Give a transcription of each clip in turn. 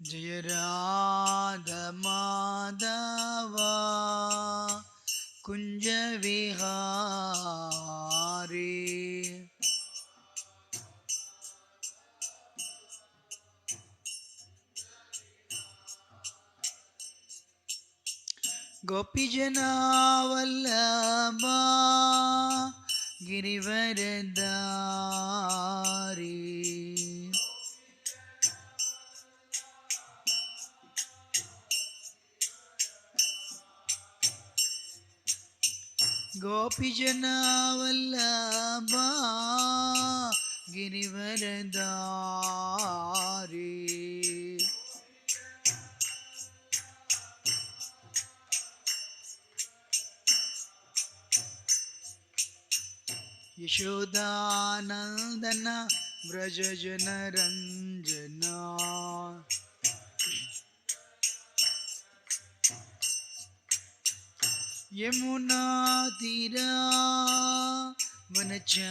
जय राधा माधवा कुंज विहारी गोपी जना वल्लभा गिरिवरदारी गोपी जना वल्लभा गिरिवरदारी यशोदानंदन व्रज जन रंजना यमुना तीरा वनचारी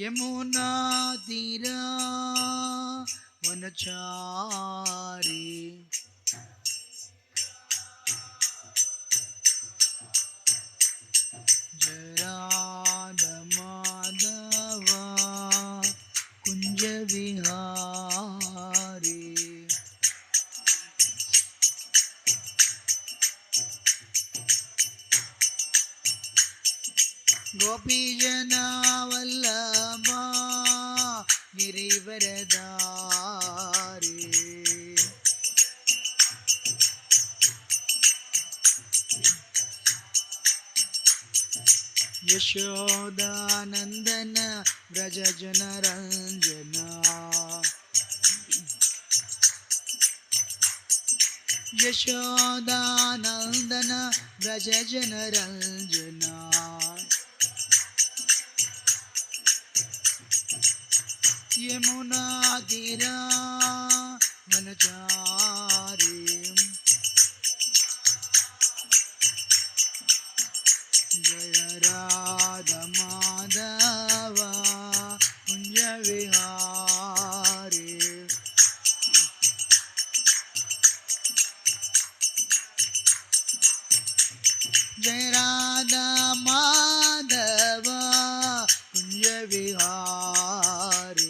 यमुना तीरा वनचारी जय राधा माधवा कुंज विहारी गोपी जना वल्लभा गिरिवरदारी यशोदानंदन व्रज जन रंजना यशोदानंदन व्रज जन रंजना यमुना तीरा वनचारी जय राधा माधवा कुंज विहारी जय राधा माधवा कुंज विहारी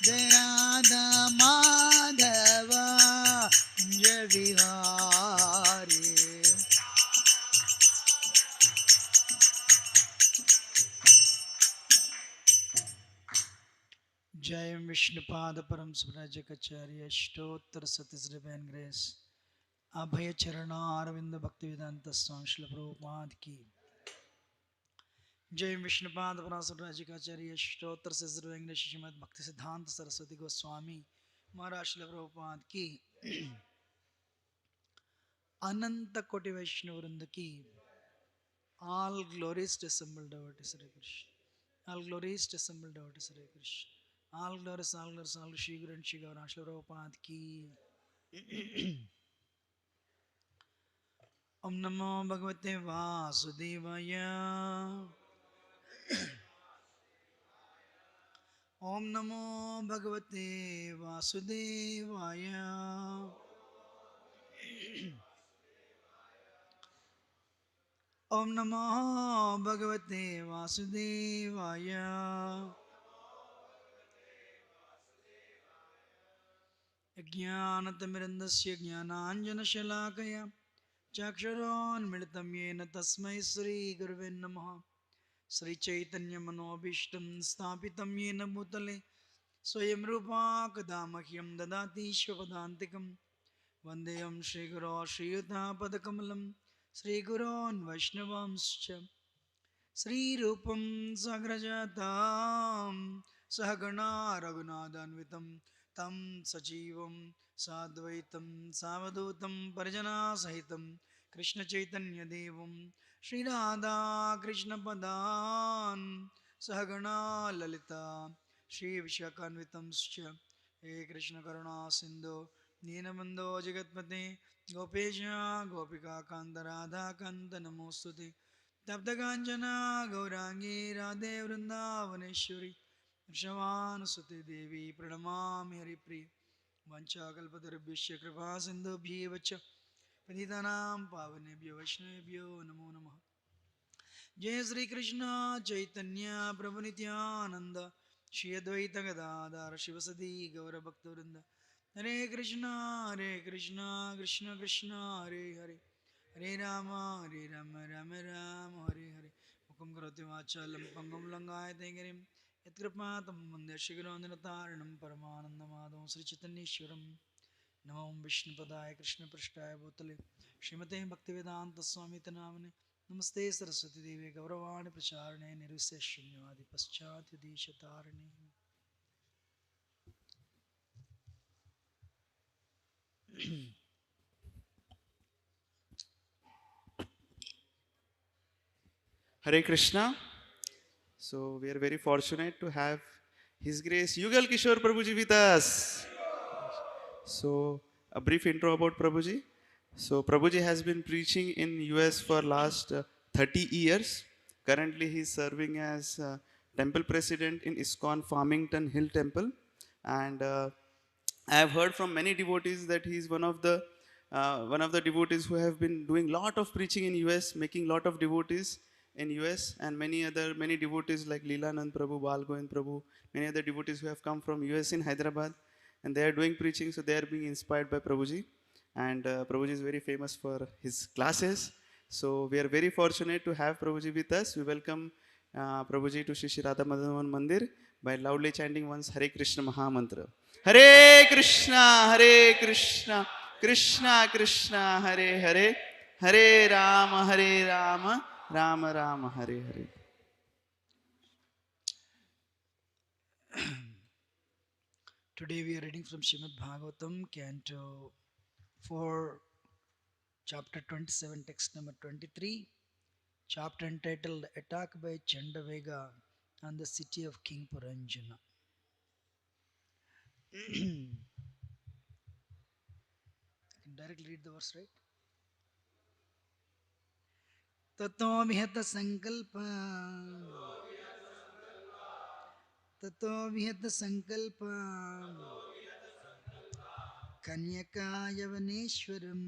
जय राधा माधवा कुंज विहारी जय विष्णुपाद परम सुब्रजकाचार्य अष्टोत्तर सतीसृभैन ग्रेस अभय चरणारविंद भक्ति वेदांत स्वामी श्रील प्रभुपाद की जय विष्णुपाद परम सुब्रजकाचार्य अष्टोत्तर सतीसृभैन ग्रेस श्रीमद् भक्ति सिद्धांत सरस्वती गोस्वामी महाराज श्रील प्रभुपाद की अनंत कोटि वैष्णव वृंद की all glories to assembled devotees Hare Krishna all glories to assembled devotees Hare Krishna all glories all Shri Guru and Shri Gauranga Shri Prabhupada की Om Namo Bhagavate Vasudevaya Om Namo Bhagavate Vasudevaya Om Namo Bhagavate Vasudevaya Jnanatimirandasya Jnananjanashalakaya Chakshuronmilitam yena tasmai Sri Gurave Namaha Sri Chaitanya Manobhishtam Sthapitam yena Bhutale Swayam Rupa Kadamahyam Dadati Shvapadantikam Vandeyam Shri Guru Shri Yuta Padakamalam Sri Gurun Vaishnavamscha Sri Rupam Sagrajatam Sahagana Raghunathanvitam Tam Sajivam Sadvaitam Savadutam Parjana Sahitam Krishna Chaitanya Devam Shri Radha Krishna Padan सहगणा Lalita श्रीविशाखान्वितंश्च हे कृष्णकरुणा सिन्धो दीनबन्धो जगत्पते गोपेश गोपिकान्त नमोऽस्तु ते तप्तकाञ्चना गौराङ्गी राधे वृन्दावनेश्वरी वृषभानुसुते देवी प्रणमामि हरिप्रिय वञ्चाकल्पतरुभ्यश्च कृपा सिन्धुभ्येव च पतितानां पावनेभ्यो वैष्णवेभ्यो नमो नमः। जय श्री कृष्ण चैतन्य प्रभु नित्यानंद श्री अद्वैत गदाधर शिवसदी गौर भक्तवृंद हरे कृष्णा कृष्ण कृष्ण हरे हरे हरे राम राम राम हरे हरे मुखं करोति वाचालं पंगुं लंघायते गिरिं यत्कृपातं वन्दे श्रीगुरोन्नतारणं परमानन्दमाधवं श्रीचैतन्येश्वरं नमो विष्णुपदाय कृष्णपृष्ठाय भूतले श्रीमते भक्तिवेदांत स्वामी नामने नमस्ते सरस्वती देवी गौरवाणी प्रचारणे निर्विशेषण्यवादि पश्चात देशतारिणे। Hare Krishna. So we are very fortunate to have His Grace Yugal Kishore Prabhuji with us. So a brief intro about Prabhuji. So Prabhuji has been preaching in US for last 30 years. Currently he is serving as temple president in ISKCON Farmington Hill Temple, and I have heard from many devotees that he is one of the devotees who have been doing lot of preaching in US, making lot of devotees in US, and many devotees like Leelanand Prabhu, Bal Govind Prabhu, many other devotees who have come from US in Hyderabad, and they are doing preaching, so they are being inspired by Prabhuji, and Prabhuji is very famous for his classes. So we are very fortunate to have Prabhuji with us. We welcome Prabhuji to Shri Radha Madhavan Mandir by loudly chanting once Hare Krishna Maha Mantra. Hare Krishna, Hare Krishna, Krishna Krishna, Hare Hare, Hare Rama, Rama Rama, Hare Hare. Today we are reading from Srimad Bhagavatam, Canto 4, Chapter 27, text number 23, chapter entitled Attack by Chandavega on the city of King Puranjana. I can directly read the verse, right? ततो विहत संकल्प ततो विहत संकल्प कन्यकायवनेश्वरम्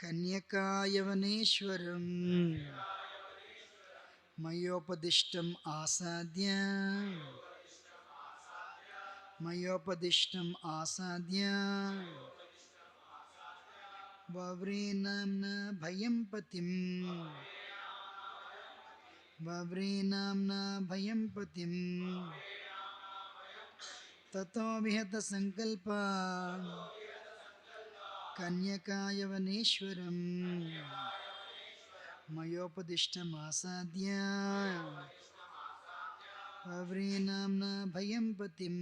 कन्यकायवनेश्वरम् मयोपदिष्टम् आसाद्य मयोपदिष्टम् आसाद्य वव्रे नाम्ना भयं पतिम् वव्रे नाम्ना भयं पतिम् ततो विहत संकल्प कन्यकायवनेश्वरम् मयोपदिष्टमासाद्य वव्रे नाम्ना भयं पतिम्.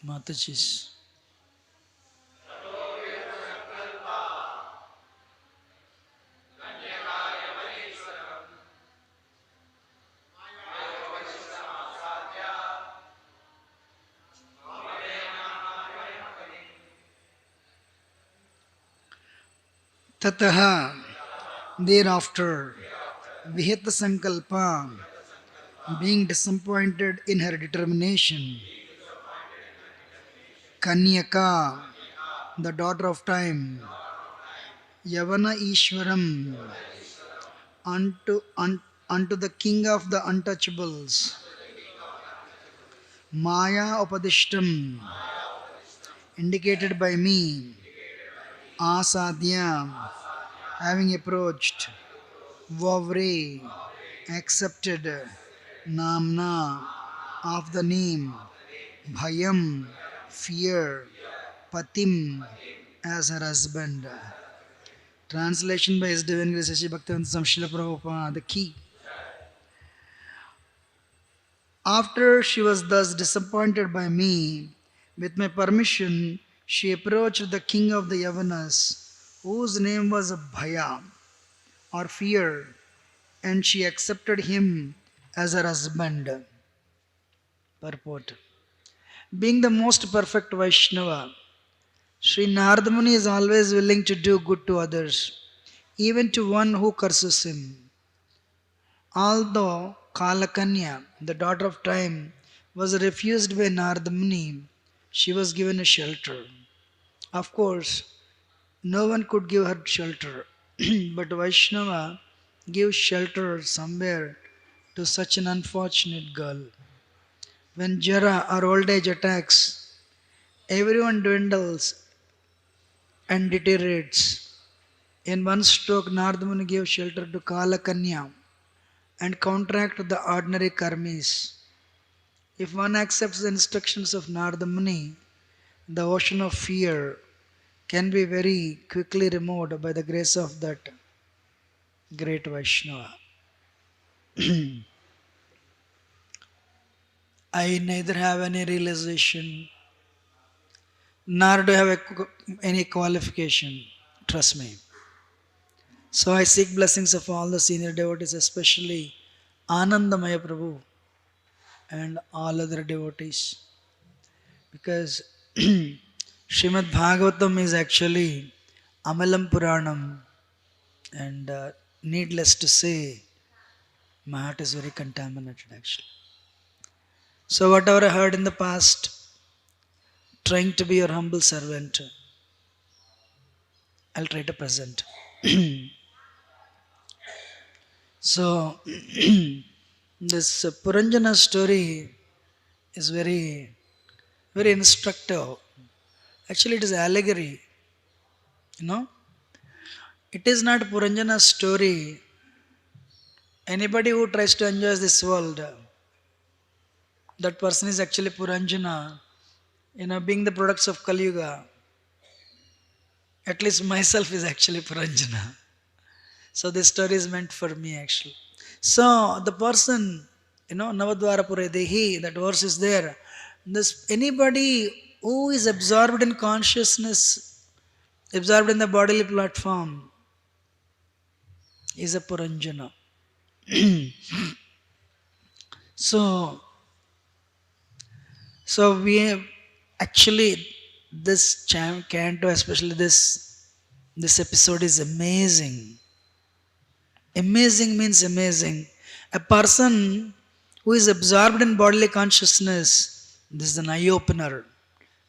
Mataji's. Tataha, thereafter, Vihita Sankalpa, being disappointed in her determination, Kanyaka, the daughter of time, Yavana Ishwaram, unto the king of the untouchables, Maya Upadishtam, indicated by me, Asadhya, having approached, Vavre, accepted, Namna, of the name, Bhayam, fear, Patim, as her husband. Translation by His Divine Grace Sri Bhaktivedanta Swami Srila Prabhupada. The key. After she was thus disappointed by me, with my permission, she approached the king of the Yavanas, whose name was Bhaya, or fear, and she accepted him as her husband. Purport. Being the most perfect Vaishnava, Sri Narada Muni is always willing to do good to others, even to one who curses him. Although Kalakanya, the daughter of time, was refused by Narada Muni, she was given a shelter. Of course, no one could give her shelter, but Vaishnava gives shelter somewhere to such an unfortunate girl. When Jara or old age attacks, everyone dwindles and deteriorates. In one stroke, Narada Muni gave shelter to Kalakanya and counteract the ordinary karmis. If one accepts the instructions of Narada Muni, the ocean of fear can be very quickly removed by the grace of that great Vaishnava. I neither have any realization nor do I have any qualification. Trust me. So I seek blessings of all the senior devotees, especially Anandamaya Prabhu and all other devotees. Because Srimad Bhagavatam is actually Amalam Puranam, and needless to say, my heart is very contaminated actually. So, whatever I heard in the past, trying to be your humble servant, I'll try to present. So, this Puranjana story is very, very instructive. Actually, it is allegory. You know, it is not Puranjana's story. Anybody who tries to enjoy this world, that person is actually Puranjana. Being the products of Kali Yuga. At least myself is actually Puranjana. So this story is meant for me actually. So the person, Navadvara Pure Dehi, that verse is there. Anybody who is absorbed in consciousness, absorbed in the bodily platform, is a Puranjana. So we have actually this canto, especially this episode is amazing. Amazing means amazing. A person who is absorbed in bodily consciousness, this is an eye-opener.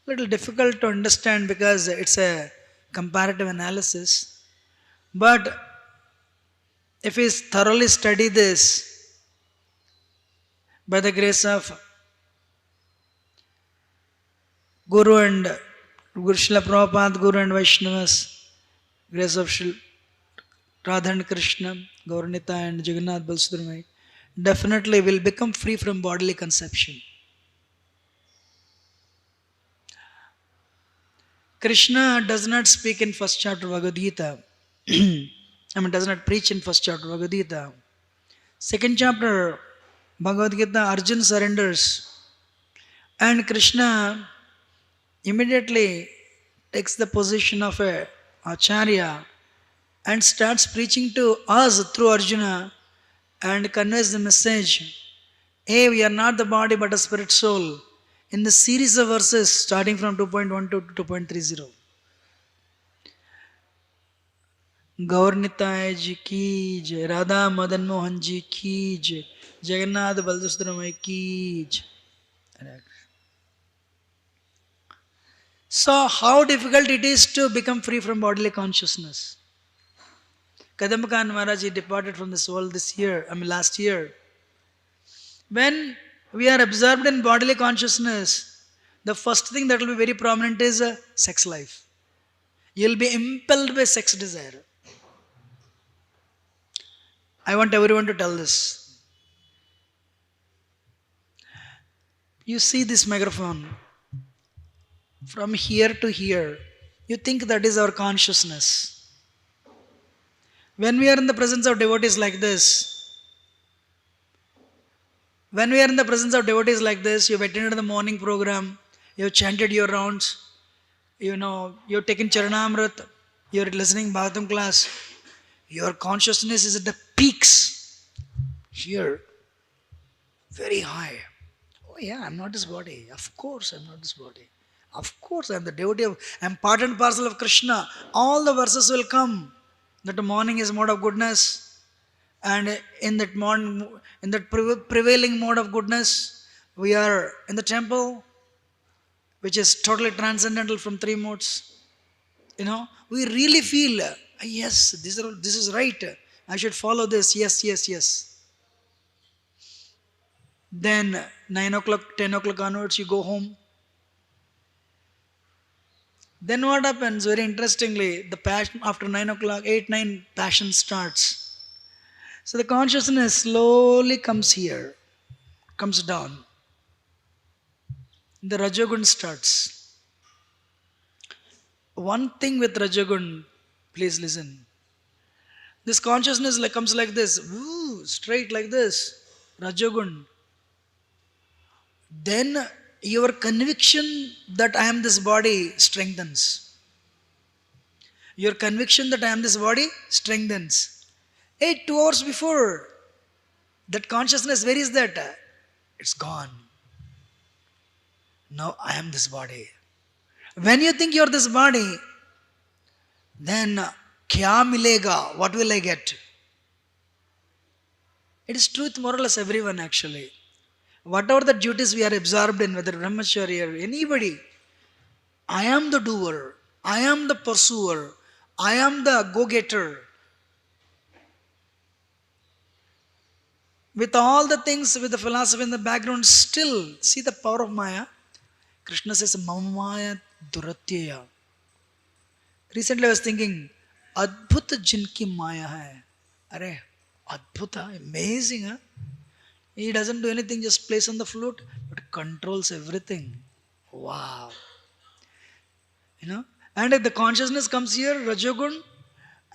Little difficult to understand because it's a comparative analysis. But if we thoroughly study this, by the grace of Guru and Guru Srila Prabhupada, Guru and Vaishnavas, grace of Srila Radha and Krishna, Gaurnita and Jagannath Balsudramai, definitely will become free from bodily conception. Krishna does not speak in first chapter Bhagavad Gita. Does not preach in first chapter Bhagavad Gita. Second chapter Bhagavad Gita, Arjuna surrenders. And Krishna immediately takes the position of a Acharya and starts preaching to us through Arjuna and conveys the message, hey, we are not the body but a spirit soul, in the series of verses starting from 2.1 to 2.30. गौर निताय जी की जय, राधा मदन मोहन जी की जय, जगन्नाथ बलदेव की जय. So, how difficult it is to become free from bodily consciousness. Kadambakhan Maharaj, he departed from this world this year, last year. When we are absorbed in bodily consciousness, the first thing that will be very prominent is sex life. You'll be impelled by sex desire. I want everyone to tell this. You see this microphone from here to here. You think that is our consciousness. When we are in the presence of devotees like this, when we are in the presence of devotees like this, you've attended the morning program, you've chanted your rounds, you've taken Charanamrit, you're listening Bhagavatam class, your consciousness is at the peaks here, very high. Oh yeah, I'm not this body. Of course I'm not this body. Of course I'm the devotee of, I'm part and parcel of Krishna. All the verses will come that the morning is mode of goodness, and in that morning, in that prevailing mode of goodness, we are in the temple, which is totally transcendental from three modes. We really feel, yes, this is right. I should follow this. Yes, yes, yes. Then 9 o'clock, 10 o'clock onwards, you go home. Then what happens? Very interestingly, the passion after 9 o'clock, 8, 9, passion starts. So the consciousness slowly comes here, comes down. The Rajagun starts. One thing with Rajagun, please listen. This consciousness comes like this, woo, straight like this, Rajagun. Then your conviction that I am this body strengthens. Your conviction that I am this body strengthens. 2 hours before, that consciousness, where is that? It's gone. Now I am this body. When you think you're this body, then kya milega? What will I get? It is truth more or less everyone actually. Whatever the duties we are absorbed in, whether brahmachari or anybody, I am the doer, I am the pursuer, I am the go-getter. With all the things, with the philosophy in the background, still see the power of Maya. Krishna says, Mamaya Duratyaya. Recently I was thinking, Adbhuta jinki Maya hai. Arey, Adbhuta, amazing, huh? He doesn't do anything, just plays on the flute, but controls everything. Wow. And if the consciousness comes here, Rajagun,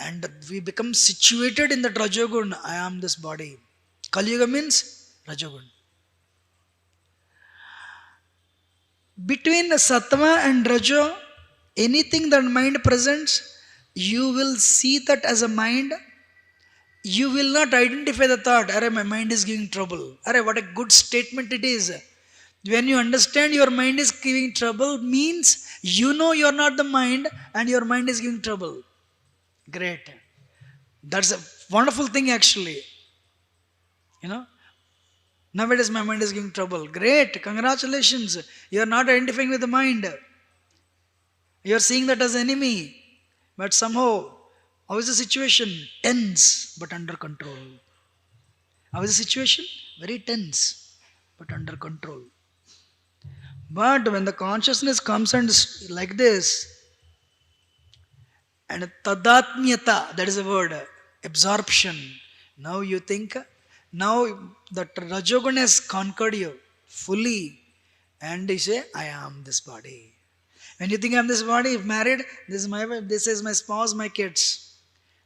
and we become situated in that Rajagun, I am this body. Kali Yuga means Rajagun. Between Sattva and Raja, anything that mind presents, you will see that as a mind. You will not identify the thought, Arey, my mind is giving trouble. Arey, what a good statement it is. When you understand your mind is giving trouble, means you know you are not the mind and your mind is giving trouble. Great. That's a wonderful thing actually. Nowadays my mind is giving trouble. Great. Congratulations. You are not identifying with the mind. You are seeing that as enemy. But somehow, how is the situation? Tense, but under control. How is the situation? Very tense, but under control. But when the consciousness comes and like this, and tadatmyata, that is a word, absorption. Now you think, now that Rajogun has conquered you fully, and you say, I am this body. When you think I am this body, if married, this is my wife, this is my spouse, my kids.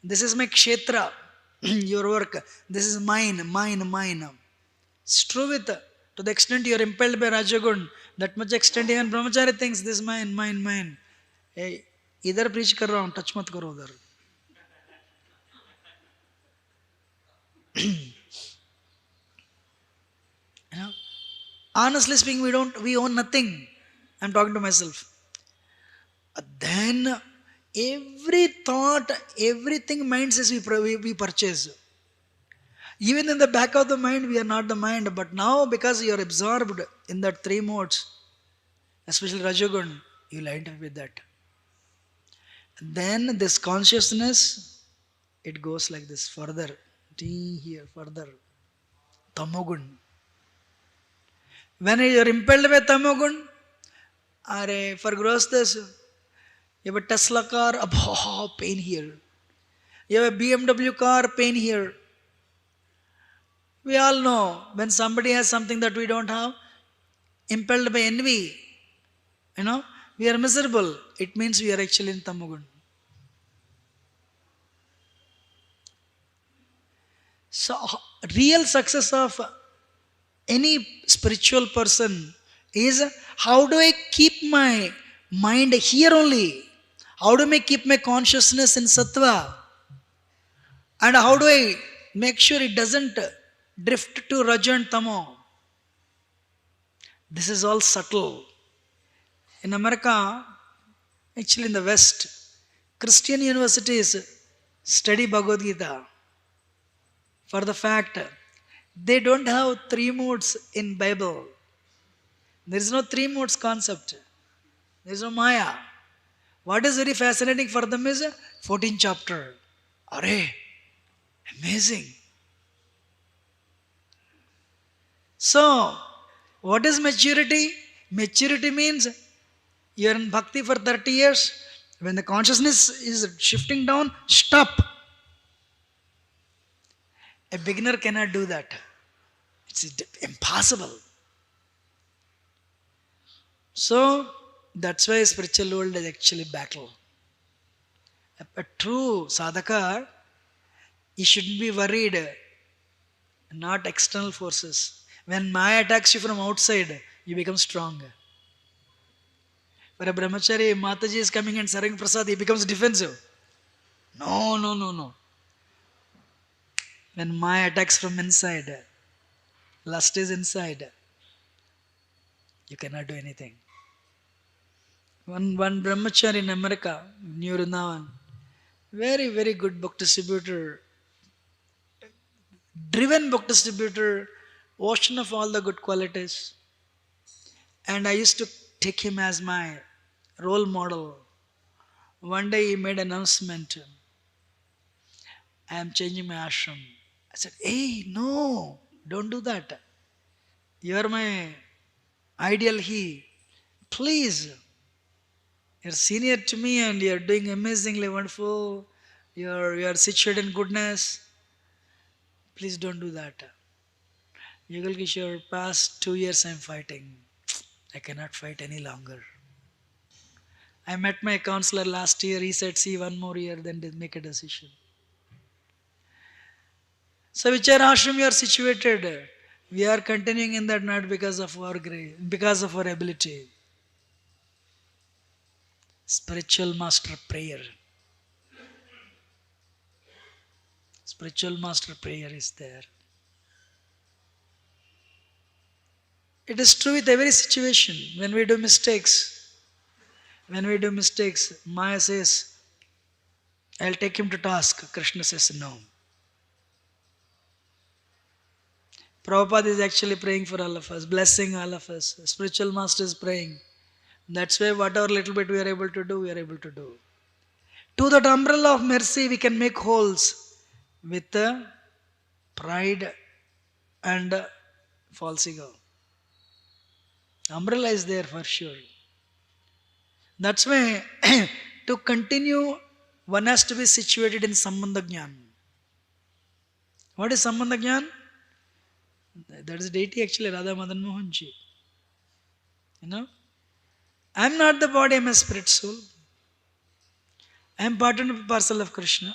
This is my kshetra, your work. This is mine, mine, mine. True with, to the extent you are impelled by Rajagun, that much extent even brahmachari thinks this is mine, mine, mine. Hey, इधर preach कर रहा हूँ, touch मत करो उधर. Honestly speaking, we own nothing. I'm talking to myself. Then Every thought, everything mind says we purchase. Even in the back of the mind, we are not the mind. But now, because you are absorbed in that three modes, especially Rajagun, you will end up with that. Then this consciousness, it goes like this further. T here, further. Tamogun. When you are impelled by Tamogun, for gross this, you have a Tesla car, pain here. You have a BMW car, pain here. We all know when somebody has something that we don't have, impelled by envy, we are miserable. It means we are actually in Tamogun. So, real success of any spiritual person is how do I keep my mind here only? How do I keep my consciousness in Sattva? And how do I make sure it doesn't drift to Raja and Tamo? This is all subtle. In America, actually in the West, Christian universities study Bhagavad Gita for the fact they don't have three modes in Bible. There is no three modes concept. There is no Maya. What is very fascinating for them is 14th chapter. Array, amazing. So, what is maturity? Maturity means you are in bhakti for 30 years. When the consciousness is shifting down, stop. A beginner cannot do that. It's impossible. So, that's why spiritual world is actually battle. A true sadhaka, you shouldn't be worried, not external forces. When Maya attacks you from outside, you become strong. For a brahmachari, Mataji is coming and serving prasad, he becomes defensive. No. When Maya attacks from inside, lust is inside, you cannot do anything. One brahmachari in America, New Vrindavan, very, very good book distributor, driven book distributor, ocean of all the good qualities. And I used to take him as my role model. One day he made an announcement, I am changing my ashram. I said, hey, no, don't do that. You are my ideal he. Please, you're senior to me and you're doing amazingly wonderful. You're situated in goodness. Please don't do that. Yugal Kishore, past 2 years I'm fighting. I cannot fight any longer. I met my counselor last year. He said, see, one more year, then make a decision. So whichever ashram you are situated, we are continuing in that not because of our grace, because of our ability. Spiritual master prayer. Spiritual master prayer is there. It is true with every situation. When we do mistakes, Maya says, I'll take him to task. Krishna says no. Prabhupada is actually praying for all of us, blessing all of us. Spiritual master is praying. That's why whatever little bit we are able to do, we are able to do. To that umbrella of mercy, we can make holes with pride and false ego. Umbrella is there for sure. That's why to continue, one has to be situated in Sambandha Jnana. What is Sambandha Jnana? That is deity actually, Radha Madan Mohanji. I'm not the body, I'm a spirit soul. I'm part and parcel of Krishna.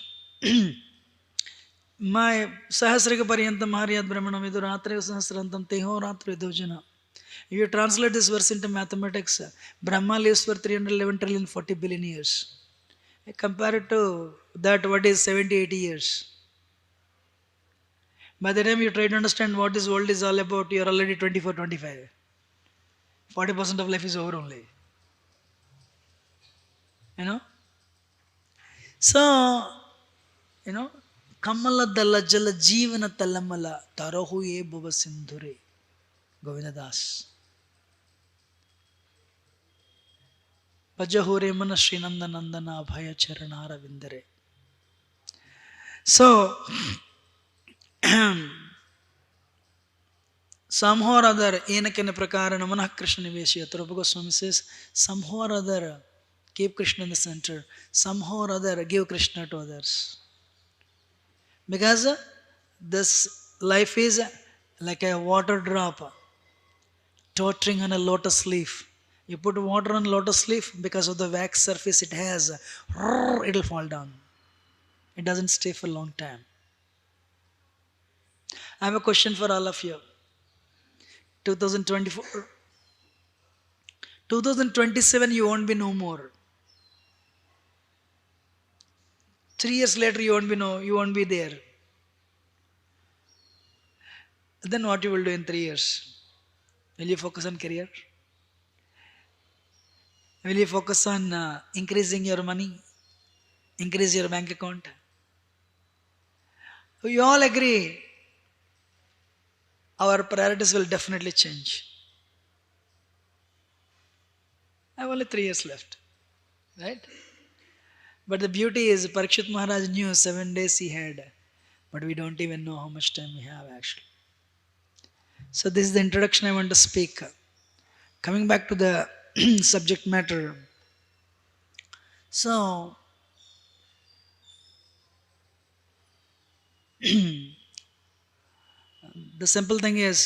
My Sahasrika Paryantam Haryat Brahmana Viduratra Sahasrantam Teho Ratra Vidojana. If you translate this verse into mathematics, Brahma lives for 311 trillion 40 billion years. Compare it to that, what is 70, 80 years. By the time you try to understand what this world is all about, you are already 24, 25. 40% of life is over only. So, ಕಮಲದಲ ಜಲ ಜೀವನ ತಲಮಲ ತರಹುಯೇ ಭುವ ಸಿಂಧುರೆ ಗೋವಿಂದದಾಸ್ ಭಜಹುರೆ ಮನ ಶ್ರೀನಂದ ನಂದನ ಅಭಯ ಚರಣಾರವಿಂದರೆ. So, somehow or other, enakena prakara namanah Krishna niveshi. Tarupa Goswami says, somehow or other, keep Krishna in the center. Somehow or other, give Krishna to others. Because this life is like a water drop tottering on a lotus leaf. You put water on lotus leaf, because of the wax surface it has, it'll fall down. It doesn't stay for a long time. I have a question for all of you. 2024, 2027, you won't be no more. 3 years later, you won't be there. Then what you will do in 3 years? Will you focus on career? Will you focus on increasing your money? Increase your bank account? We all agree our priorities will definitely change. I have only 3 years left, right? But the beauty is, Parikshit Maharaj knew 7 days he had, but we don't even know how much time we have actually. So this is the introduction I want to speak. Coming back to the subject matter. So, the simple thing is,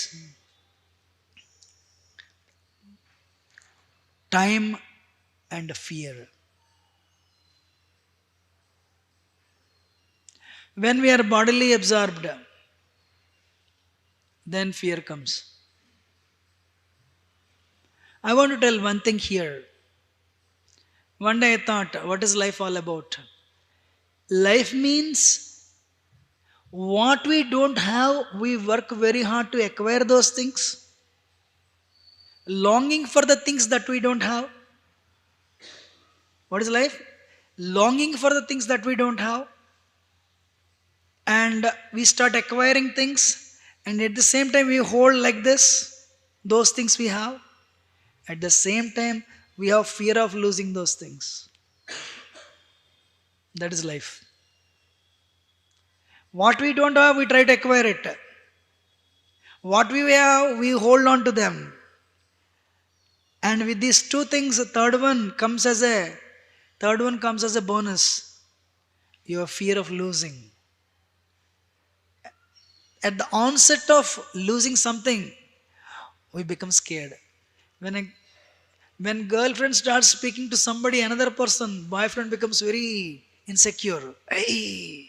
time and fear. When we are bodily absorbed, then fear comes. I want to tell one thing here. One day I thought, what is life all about? Life means what we don't have, we work very hard to acquire those things. Longing for the things that we don't have. What is life? Longing for the things that we don't have. And we start acquiring things, and at the same time we hold like this those things we have. At the same time we have fear of losing those things. That is life. What we don't have, we try to acquire it. What we have, we hold on to them. And with these two things, the third one comes as a bonus. Your fear of losing. At the onset of losing something, we become scared. When girlfriend starts speaking to somebody, another person, boyfriend becomes very insecure. Hey.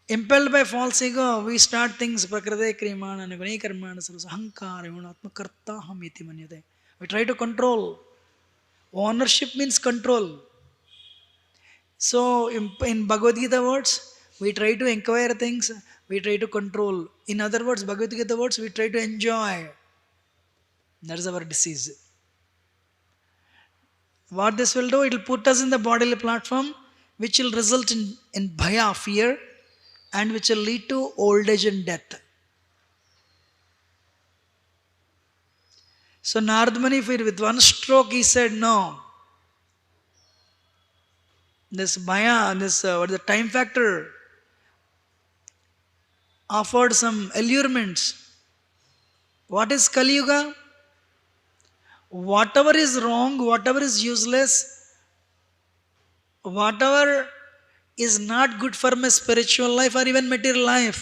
Impelled by false ego, we start things. Prakrite krimana nivane karmana sarvasa ahankara atmakarta hamiti manyate. We try to control. Ownership means control. So in Bhagavad Gita words, we try to acquire things, we try to control. In other words, Bhagavad Gita words, we try to enjoy. That is our disease. What this will do, it will put us in the bodily platform, which will result in bhaya, fear, and which will lead to old age and death. So Narad Muni, with one stroke, he said, no. This bhaya, the time factor offered some allurements. What is Kali Yuga? Whatever is wrong, whatever is useless, whatever is not good for my spiritual life or even material life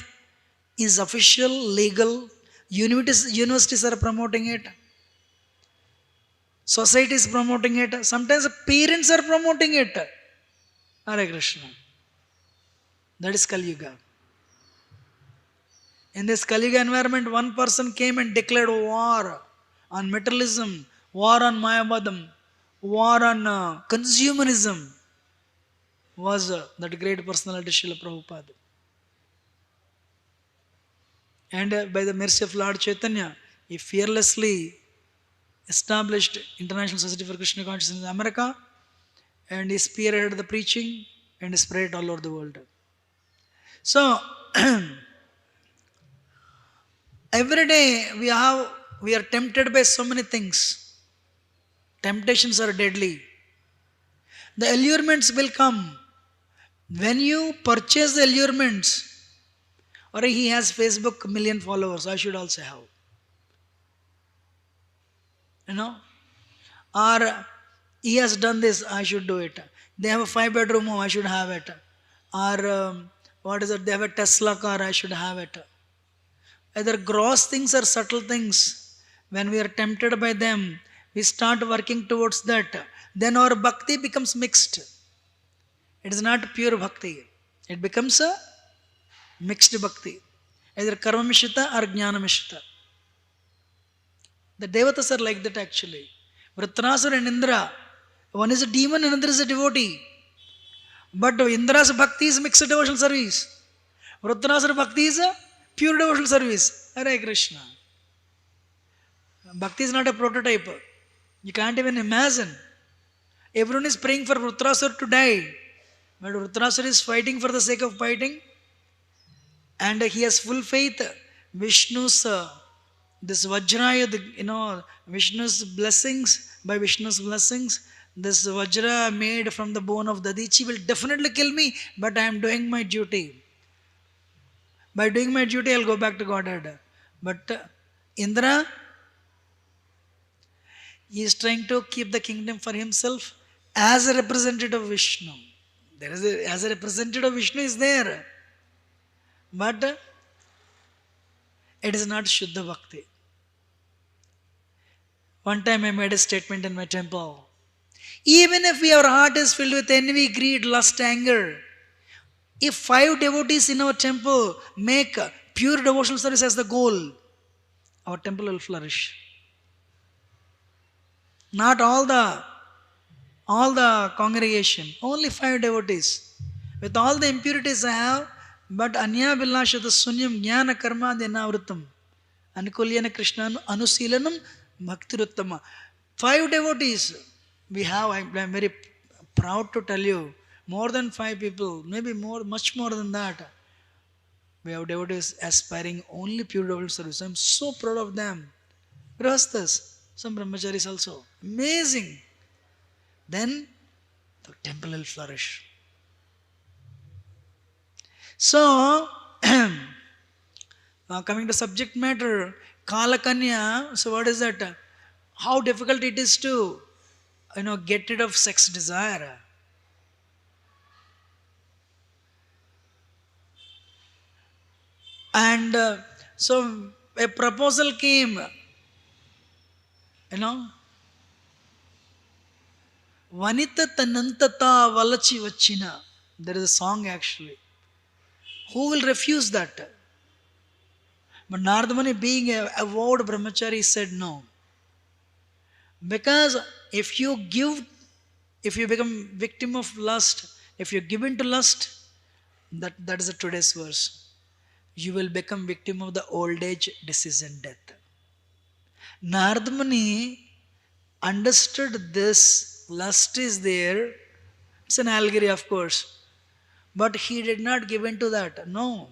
is official, legal. Universities are promoting it. Society is promoting it. Sometimes parents are promoting it. Hare Krishna. That is Kali Yuga. In this Kali Yuga environment, one person came and declared war on materialism, war on Mayavadam, war on consumerism. Was that great personality Srila Prabhupada. And by the mercy of Lord Chaitanya, he fearlessly established International Society for Krishna Consciousness in America, and he spearheaded the preaching and spread it all over the world. So every day we are tempted by so many things. Temptations are deadly. The allurements will come. When you purchase the allurements, or he has Facebook million followers, I should also have. You know? Or he has done this, I should do it. They have a 5-bedroom home, I should have it. Or what is it? They have a Tesla car, I should have it. Either gross things or subtle things. When we are tempted by them, we start working towards that. Then our bhakti becomes mixed. It is not pure bhakti. It becomes a mixed bhakti. Either karma mishita or jnana mishita. The devatas are like that actually. Vritrasura and Indra. One is a demon, another is a devotee. But Indra's bhakti is mixed devotional service. Vritrasura bhakti is a pure devotional service. Hare Krishna. Bhakti is not a prototype. You can't even imagine. Everyone is praying for Vritrasura to die. But Vritrasura is fighting for the sake of fighting. And he has full faith. Vishnu's, this Vajraya, Vishnu's blessings, by Vishnu's blessings, this Vajra made from the bone of Dadichi will definitely kill me, but I am doing my duty. By doing my duty, I'll go back to Godhead. But Indra, he is trying to keep the kingdom for himself as a representative of Vishnu. As a representative of Vishnu is there. But it is not Shuddha Bhakti. One time I made a statement in my temple. Even if our heart is filled with envy, greed, lust, anger, if 5 devotees in our temple make pure devotional service as the goal, our temple will flourish. Not all the congregation, only 5 devotees. With all the impurities I have, but anya vilashata sunyam jnana karma denavrutam anukulyana krishna anusilanam bhaktiruttama. 5 devotees we have. I am very proud to tell you, more than 5 people, maybe more, much more than that. We have devotees aspiring only pure devotional service. I am so proud of them. Grahasthas, some brahmacharis also. Amazing. Then the temple will flourish. So, coming to subject matter, Kalakanya, so what is that? How difficult it is to, get rid of sex desire. And so a proposal came, Vanita Tanantata Valachi Vachina. There is a song actually. Who will refuse that? But Nardamani, being a avowed brahmachari, said no. Because if you become victim of lust, if you give in to lust, that is a today's verse. You will become victim of the old age, disease and death. Nardamani understood this. Lust is there. It's an allegory, of course. But he did not give in to that. No.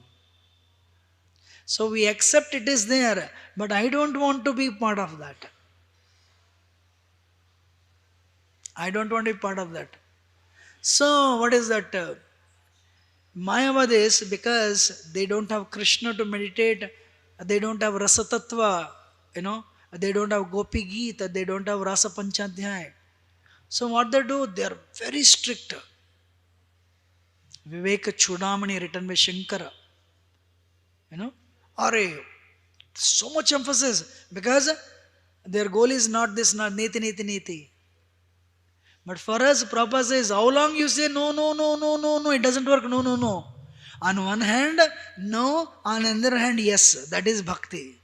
So we accept it is there, but I don't want to be part of that. I don't want to be part of that. So what is that? Mayavadis, because they don't have Krishna to meditate, they don't have Rasa Tattva, they don't have Gopi Geet, they don't have Rasa Panchadhyay. So what they do? They are very strict. Viveka Chudamani, written by Shankara. So much emphasis, because their goal is not this, not niti, niti, niti. But for us, Prabhupada says, how long you say no, no, no, no, no, no, it doesn't work, no, no, no. On one hand, no, on the other hand, yes, that is bhakti.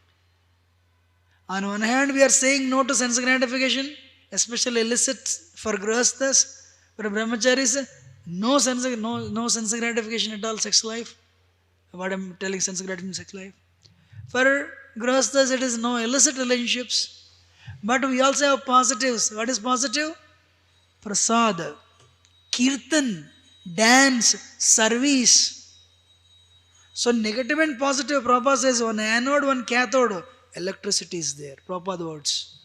On one hand, we are saying no to sense gratification, especially illicit for grahasthas, for brahmacharis, no sense gratification at all, sex life. What I am telling, sense gratification, sex life. For grahasthas, it is no illicit relationships. But we also have positives. What is positive? Prasad, kirtan, dance, service. So negative and positive, Prabhupada says one anode, one cathode. Electricity is there. Prabhupada words.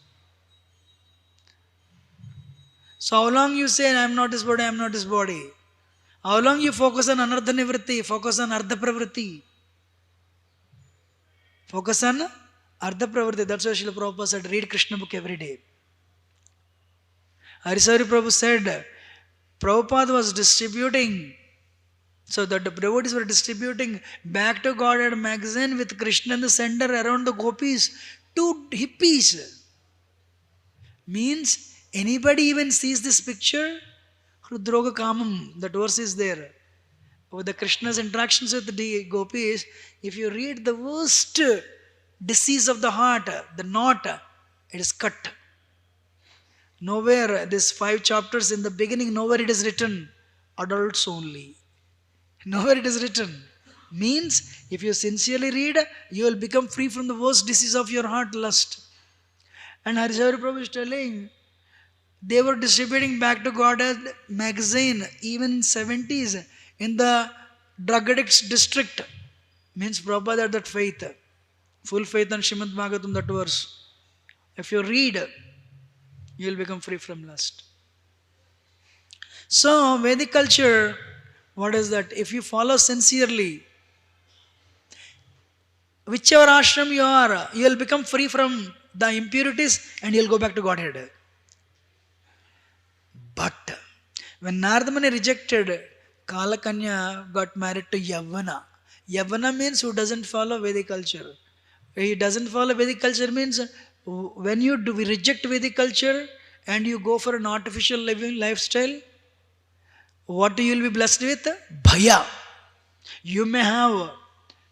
So how long you say I am not his body, I am not his body? How long you focus on anardha nivritti, focus on ardha pravritti? Focus on ardha pravritti. That's why Srila Prabhupada said, read Krishna book every day. Harisari Prabhu said, Prabhupada was distributing, so that the devotees were distributing Back to Godhead magazine with Krishna in the center around the gopis to hippies. Means anybody even sees this picture, Rudroga Kamam, that verse is there. With the Krishna's interactions with the gopis, if you read the worst disease of the heart, the knot, it is cut. Nowhere, these 5 chapters in the beginning, nowhere it is written, adults only. Nowhere it is written. Means, if you sincerely read, you will become free from the worst disease of your heart, lust. And Harisari Prabhu is telling, they were distributing Back to Godhead magazine, even in 70s, in the drug addicts district. Means Prabhupada had that faith. Full faith on Srimad Bhagavatam, that verse. If you read, you will become free from lust. So, Vedic culture, what is that? If you follow sincerely, whichever ashram you are, you will become free from the impurities and you will go back to Godhead. But when Narada Muni rejected, Kalakanya got married to Yavana. Yavana means who doesn't follow Vedic culture. He doesn't follow Vedic culture means when you reject Vedic culture and you go for an artificial living lifestyle, what you will be blessed with? Bhaya. You may have,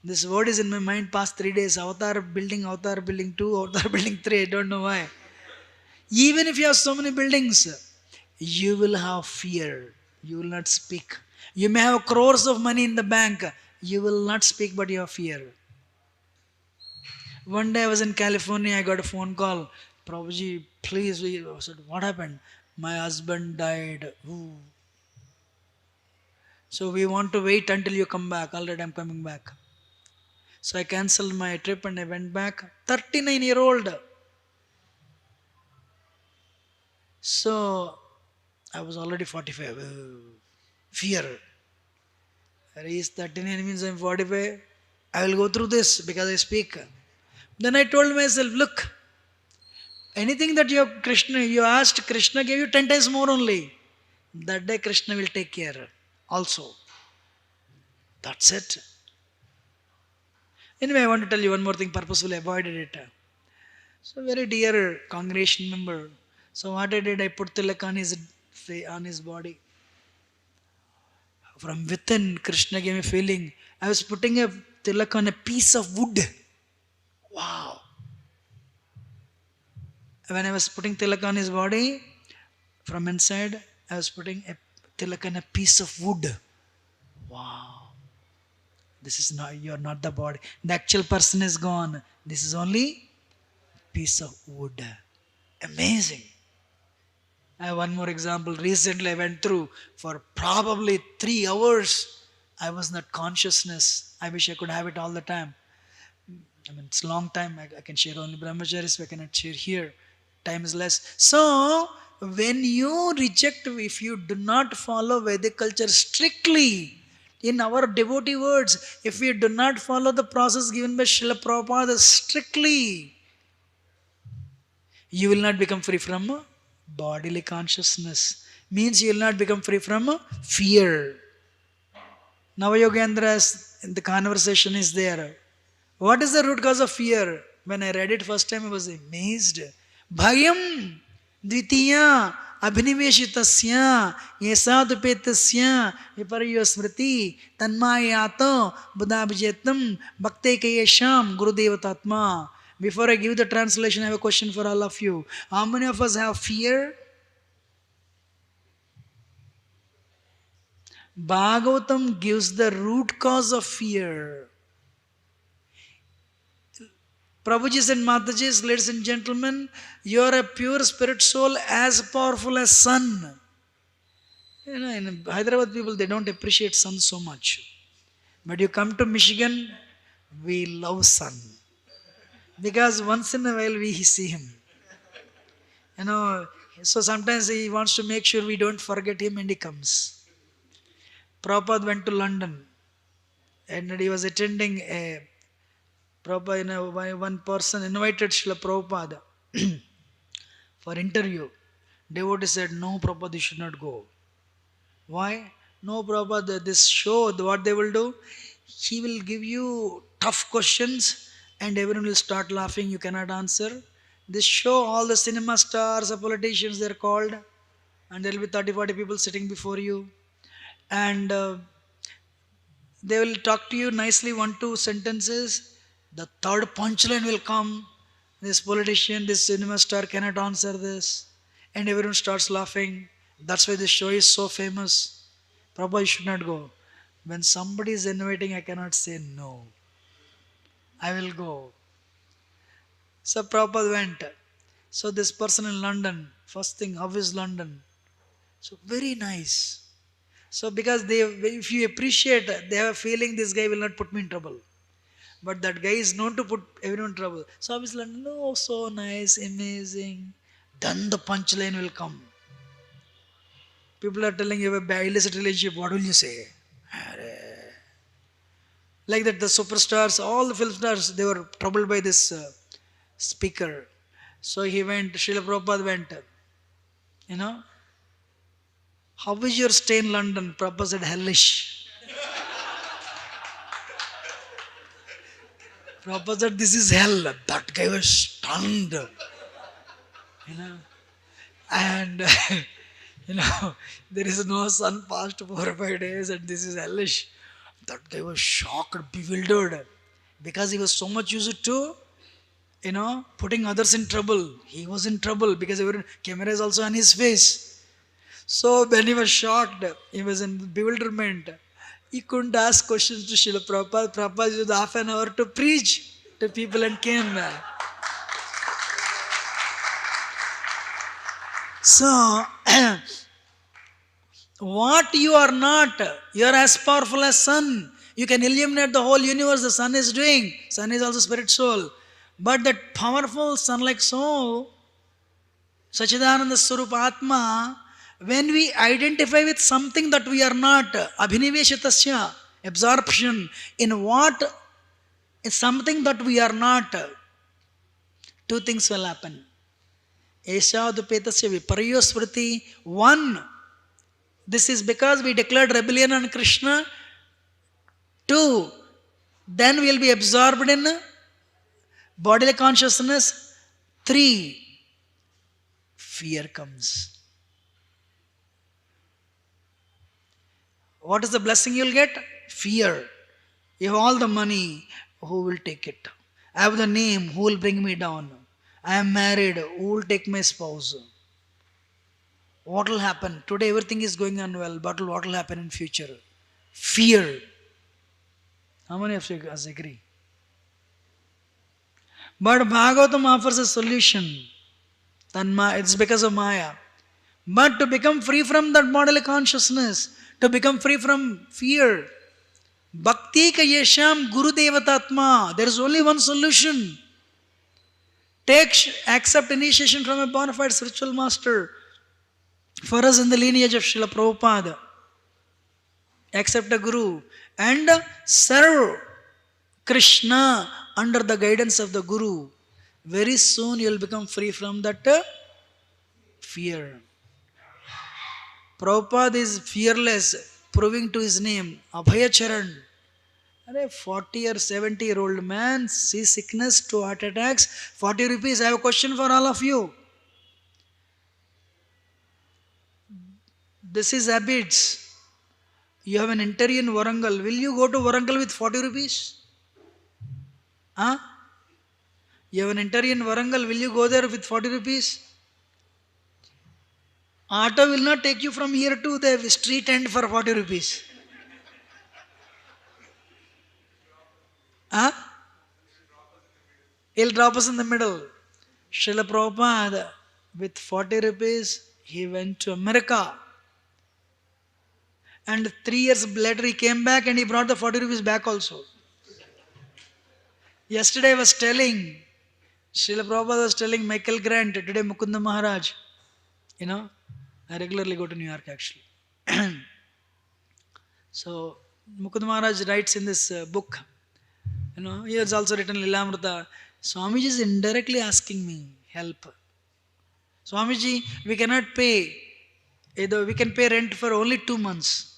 this word is in my mind past 3 days, avatar building 2, avatar building 3, I don't know why. Even if you have so many buildings, you will have fear. You will not speak. You may have crores of money in the bank. You will not speak, but you have fear. One day I was in California, I got a phone call. Prabhuji, please. I said, what happened? My husband died. Ooh. So we want to wait until you come back. Already I'm coming back. So I cancelled my trip and I went back. 39-year-old. So I was already 45. Fear. He is 39 means I'm 45. I will go through this because I speak. Then I told myself, look, anything that you asked, Krishna gave you 10 times more only. That day Krishna will take care also. That's it. Anyway, I want to tell you one more thing, purposefully avoided it. So very dear congregation member. So what I did, I put tilak on his body. From within, Krishna gave me feeling. I was putting a tilak on a piece of wood. Wow. When I was putting tilak on his body, from inside, I was putting a tilak on a piece of wood. Wow. This is not, you're not the body. The actual person is gone. This is only piece of wood. Amazing. I have one more example. Recently I went through for probably 3 hours. I was not consciousness. I wish I could have it all the time. I mean, it's a long time. I can share only brahmacharis. I cannot share here. Time is less. So, when you reject, if you do not follow Vedic culture strictly, in our devotee words, if we do not follow the process given by Srila Prabhupada strictly, you will not become free from bodily consciousness. Means you will not become free from fear. Navayogendra's in the conversation is there. What is the root cause of fear? When I read it first time, I was amazed. Bhayam dvitiya abhiniveshitasya yesadupetasya viparyo smriti tanmayato buddhabhijetam bhakte kayesham gurudevatatma. Before I give the translation, I have a question for all of you. How many of us have fear? Bhagavatam gives the root cause of fear. Prabhujis and Matajis, ladies and gentlemen, you are a pure spirit soul as powerful as sun. You know, in Hyderabad people, they don't appreciate sun so much. But you come to Michigan, we love sun. Because once in a while we see him. You know, so sometimes he wants to make sure we don't forget him and he comes. Prabhupada went to London and he was attending a Prabhupada, one person invited Srila Prabhupada for interview. Devotee said, no Prabhupada, you should not go. Why? No Prabhupada, this show, what they will do, he will give you tough questions and everyone will start laughing, you cannot answer. This show, all the cinema stars, the politicians, they're called, and there will be 30, 40 people sitting before you. And they will talk to you nicely, one, two sentences. The third punchline will come. This politician, this cinema star cannot answer this. And everyone starts laughing. That's why this show is so famous. Prabhupada, you should not go. When somebody is inviting, I cannot say no. I will go. So Prabhupada went. So this person in London, first thing, how is London? So very nice. So because if you appreciate, they have a feeling this guy will not put me in trouble. But that guy is known to put everyone in trouble. So obviously, no, so nice, amazing. Then the punchline will come. People are telling you have a bad illicit relationship, what will you say? Like that, the superstars, all the film stars, they were troubled by this speaker. So he went, Srila Prabhupada went, you know, how is your stay in London? Prabhupada said, hellish. Prabhupada said, this is hell. That guy was stunned. You know, and you know, there is no sun past 4 or 5 days and this is hellish. That guy was shocked, bewildered, because he was so much used to, you know, putting others in trouble. He was in trouble because every camera is also on his face. So when he was shocked, he was in bewilderment. He couldn't ask questions to Srila Prabhupada. Prabhupada used half an hour to preach to people and came. So, what you are not, you are as powerful as sun. You can illuminate the whole universe, the sun is doing. Sun is also spirit soul. But that powerful sun-like soul, Sachidananda Swarupa Atma, when we identify with something that we are not, abhiniveshitasya, absorption, in what is something that we are not, two things will happen. Eshadupetasya viparyo smriti. One, this is because we declared rebellion on Krishna. Two, then we will be absorbed in bodily consciousness. Three, fear comes. What is the blessing you will get? Fear. You have all the money, who will take it? I have the name, who will bring me down? I am married, who will take my spouse? What will happen? Today everything is going on well, but what will happen in future? Fear. How many of you guys agree? But Bhagavatam offers a solution. It's because of Maya. But to become free from that bodily consciousness, to become free from fear, Bhakti ka yesham Guru Devatatma, there is only one solution. Accept initiation from a bona fide spiritual master. For us in the lineage of Srila Prabhupada, accept a Guru and serve Krishna under the guidance of the Guru. Very soon you will become free from that fear. Prabhupada is fearless, proving to his name, Abhayacharan. A 40 or 70-year-old man, sees sickness, 2 heart attacks, 40 rupees. I have a question for all of you. This is habits. You have an interview in Warangal. Will you go to Warangal with 40 rupees? Huh? You have an interview in Warangal. Will you go there with 40 rupees? Auto will not take you from here to the street end for 40 rupees. Huh? He'll drop us in the middle. Srila Prabhupada, with 40 rupees, he went to America. And 3 years later, he came back and he brought the 40 rupees back also. Yesterday, I was telling, Srila Prabhupada was telling Michael Grant, today Mukunda Maharaj, you know, I regularly go to New York actually. So, Mukunda Maharaj writes in this book, he has also written Lilamrita. Swamiji is indirectly asking me help. Swamiji, we cannot pay. Either we can pay rent for only 2 months.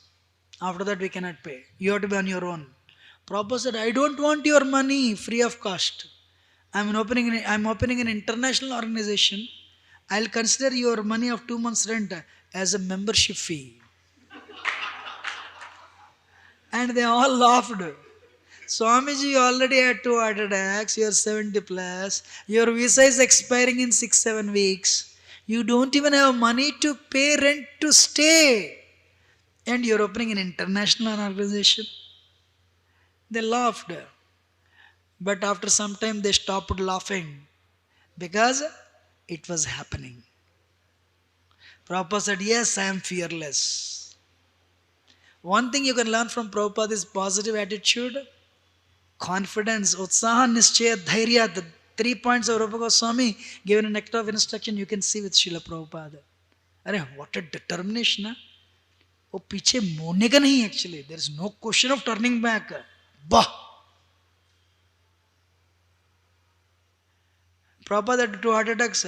After that, we cannot pay. You have to be on your own. Prabhupada said, I don't want your money free of cost. I'm opening an international organization. I'll consider your money of 2 months rent as a membership fee. And they all laughed. Swamiji, you already had 2 heart attacks, you're 70 plus, your visa is expiring in 6-7 weeks. You don't even have money to pay rent to stay. And you're opening an international organization. They laughed. But after some time they stopped laughing because it was happening. Prabhupada said, yes, I am fearless. One thing you can learn from Prabhupada is positive attitude, confidence, utsaha, nischaya, dhairya. The 3 points of Rupa Goswami given a nectar of instruction you can see with Srila Prabhupada. Arey, what a determination! Huh? वो पीछे मोड़ने का नहीं actually. There is no question of turning back. Bah! Prabhupada had 2 heart attacks.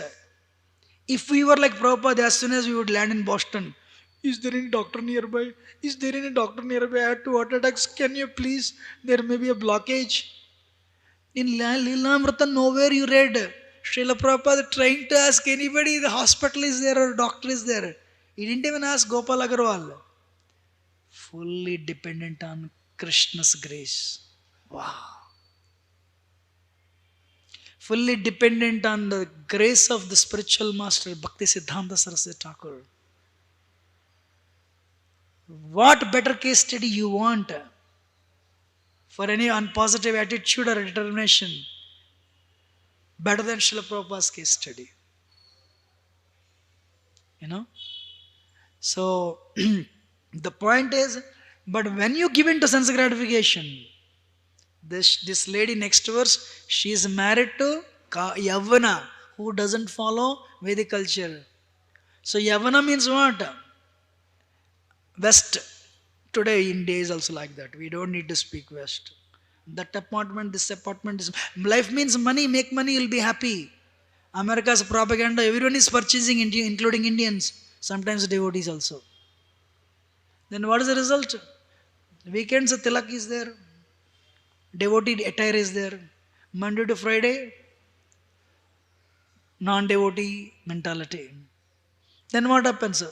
If we were like Prabhupada, as soon as we would land in Boston, is there any doctor nearby? Is there any doctor nearby? I had 2 heart attacks. Can you please? There may be a blockage. In Lilamrita, nowhere you read Srila Prabhupada trying to ask anybody, the hospital is there or doctor is there. He didn't even ask Gopal Agarwal. Fully dependent on Krishna's grace. Wow. Fully dependent on the grace of the spiritual master, Bhakti Siddhanta Saraswati Thakur. What better case study you want for any unpositive attitude or determination better than Srila Prabhupada's case study? So, the point is, but when you give in to sense gratification, this lady next verse, she is married to Yavana, who doesn't follow Vedic culture. So Yavana means what? West. Today India is also like that. We don't need to speak West. That apartment, this apartment, this life means money, make money, you'll be happy. America's propaganda, everyone is purchasing, including Indians, sometimes devotees also. Then what is the result? Weekends, tilak is there. Devotee attire is there. Monday to Friday, non-devotee mentality. Then what happens?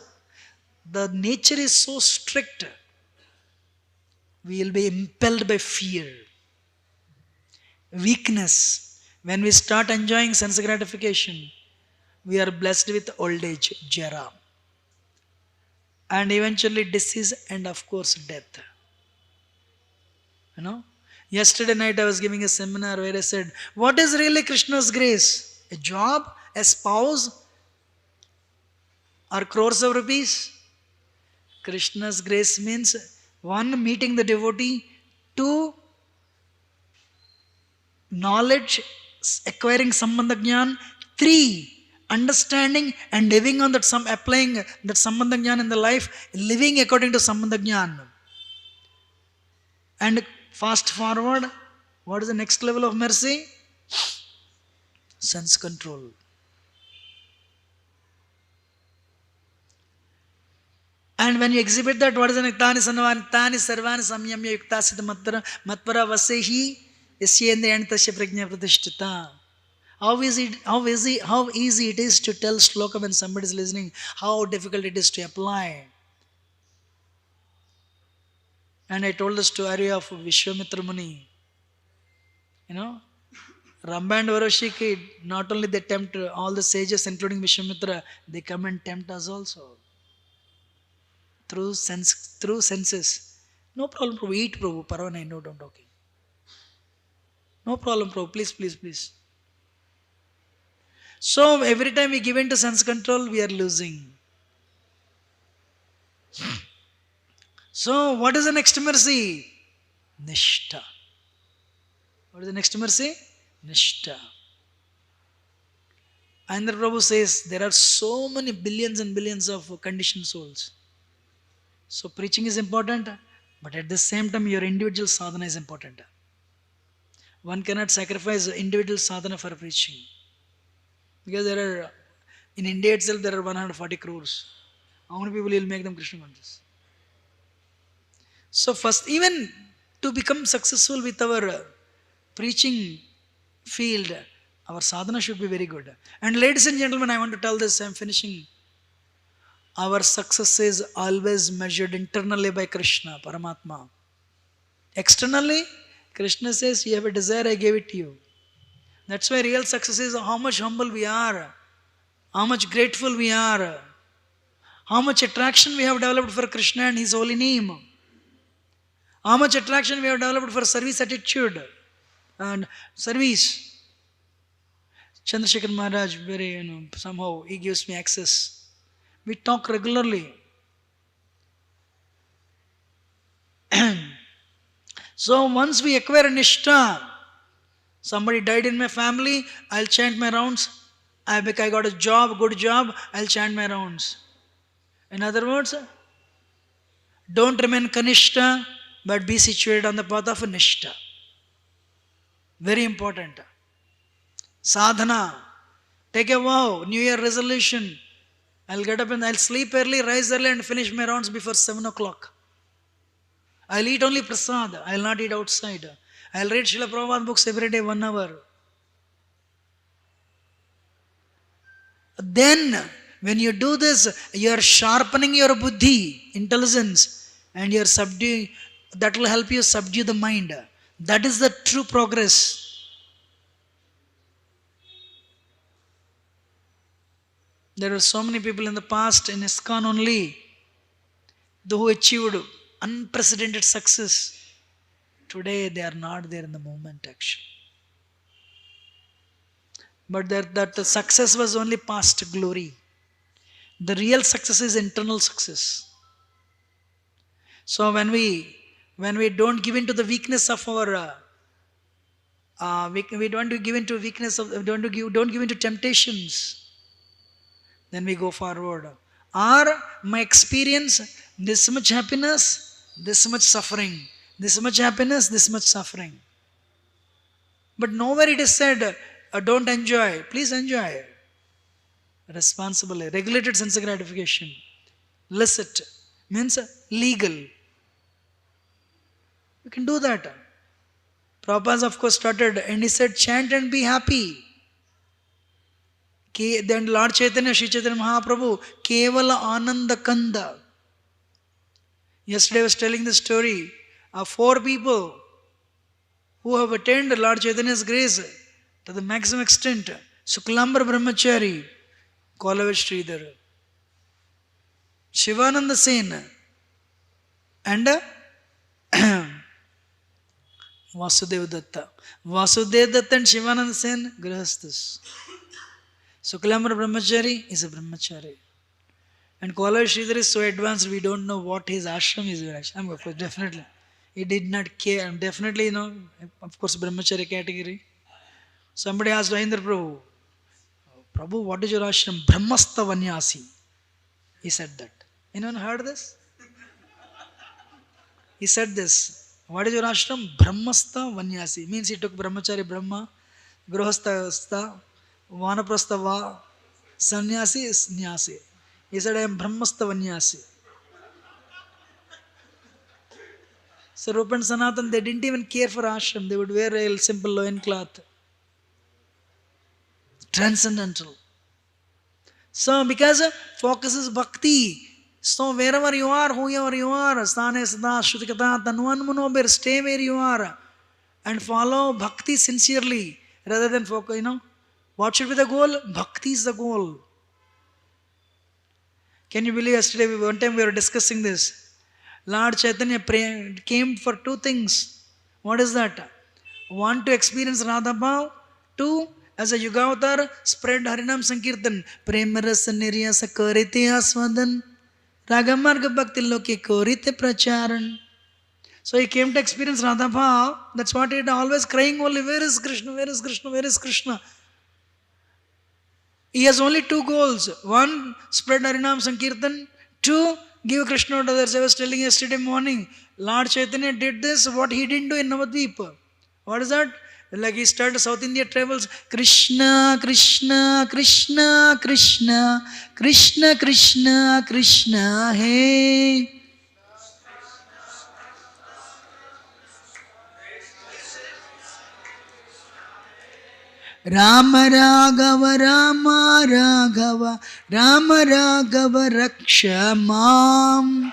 The nature is so strict. We will be impelled by fear, weakness. When we start enjoying sense gratification, we are blessed with old age, jara, and eventually disease and of course death. Yesterday night I was giving a seminar where I said, what is really Krishna's grace? A job, a spouse, or crores of rupees? Krishna's grace means 1, meeting the devotee, 2, knowledge, acquiring sambandha jnana, 3, understanding and living on that, applying that sambandha jnana in the life, living according to sambandha jnana. And fast forward, what is the next level of mercy? Sense control. And when you exhibit that, what is the Tani Sarvani Samyamya Yukta Siddha Matpara Vasehi Yasyendra Tasya Prajna Pratishtita. How easy it is to tell sloka when somebody is listening, how difficult it is to apply. And I told the story of Vishwamitra Muni. Ramba and Varoshiki, not only they tempt all the sages, including Vishwamitra, they come and tempt us also. Through senses. No problem, Prabhu. Eat, Prabhu. Paravana, no, don't, okay. No problem, Prabhu. Please. So every time we give in to sense control, we are losing. So what is the next mercy? Nishta. What is the next mercy? Nishta. Andhra Prabhu says there are so many billions and billions of conditioned souls. So preaching is important, but at the same time your individual sadhana is important. One cannot sacrifice individual sadhana for preaching. Because in India itself there are 140 crores. How many people will make them Krishna conscious? So first, even to become successful with our preaching field, our sadhana should be very good. And ladies and gentlemen, I want to tell this, I am finishing. Our success is always measured internally by Krishna, Paramatma. Externally, Krishna says, you have a desire, I gave it to you. That's why real success is how much humble we are, how much grateful we are, how much attraction we have developed for Krishna and His holy name, how much attraction we have developed for service attitude and service. Chandrasekhar Maharaj, somehow he gives me access. We talk regularly. So once we acquire Nishtha, somebody died in my family, I'll chant my rounds. I got a job, good job, I'll chant my rounds. In other words, don't remain Kanishta, but be situated on the path of Nishtha. Very important. Sadhana. Take a vow, New Year resolution. I'll get up and I'll sleep early, rise early and finish my rounds before 7 o'clock. I'll eat only prasad. I'll not eat outside. I'll read Srila Prabhupada books every day, 1 hour. Then, when you do this, you are sharpening your buddhi, intelligence, and you are subduing. That will help you subdue the mind. That is the true progress. There were so many people in the past in ISKCON only who achieved unprecedented success. Today they are not there in the moment actually. But that the success was only past glory. The real success is internal success. So when we don't give in to the weakness of our we don't give in to weakness of don't give in to temptations, then we go forward. Or my experience, this much happiness, this much suffering, this much happiness, this much suffering. But nowhere it is said, don't enjoy. Please enjoy. Responsibly. Regulated sense of gratification. Licit. Means legal. You can do that. Prabhupada of course started and he said, chant and be happy. Then Lord Chaitanya, Sri Chaitanya Mahaprabhu, Kevala Ananda Kanda. Yesterday I was telling the story of 4 people who have attained Lord Chaitanya's grace to the maximum extent. Suklambar Brahmachari, Kolavich Sridhar, Shivananda Sen, and Vasudev Datta. Vasudev Datta and Shivananda Sen, Grihasthas. Suklambar Brahmachari is a Brahmachari. And Kolavich Sridhar is so advanced, we don't know what his ashram is. Of course, definitely. He did not care. Definitely, of course, Brahmachari category. Somebody asked Indra Prabhu, Prabhu, what is your ashram? Brahmastha Vanyasi. He said that. Anyone heard this? He said this. What is your ashram? Brahmastha Vanyasi. Means he took Brahmachari Brahma, Grihastha Stha, Vanaprastha Va, Sannyasi is Nyasi. He said, I am Brahmastha Vanyasi. So Rupa and Sanatan, they didn't even care for ashram. They would wear a simple loin cloth. Transcendental. So because focus is bhakti. So wherever you are, whoever you are, sthane sada shrutikata tanuan manobir, stay where you are and follow bhakti sincerely rather than focus, What should be the goal? Bhakti is the goal. Can you believe yesterday, one time we were discussing this. Lord Chaitanya came for 2 things. What is that? 1, to experience Radha Bhav. 2, as a Yugavatar, spread Harinam Sankirtan, Premaras Niriyasa Karite Aswadan, Ragamarga Bhakti Loke Korite Pracharan. So he came to experience Radha Bhav. That's what he always crying only, where is Krishna, where is Krishna, where is Krishna? He has only two goals. One, spread Harinam Sankirtan. Two, give Krishna to others. I was telling yesterday morning, Lord Chaitanya did this, what he didn't do in Navadvip. What is that? Like he started South India travels, Krishna, Krishna, Krishna, Krishna, Krishna, Krishna, Krishna, hey. Rama Raghava, Rama Raghava, Rama Raghava Raksha Mam.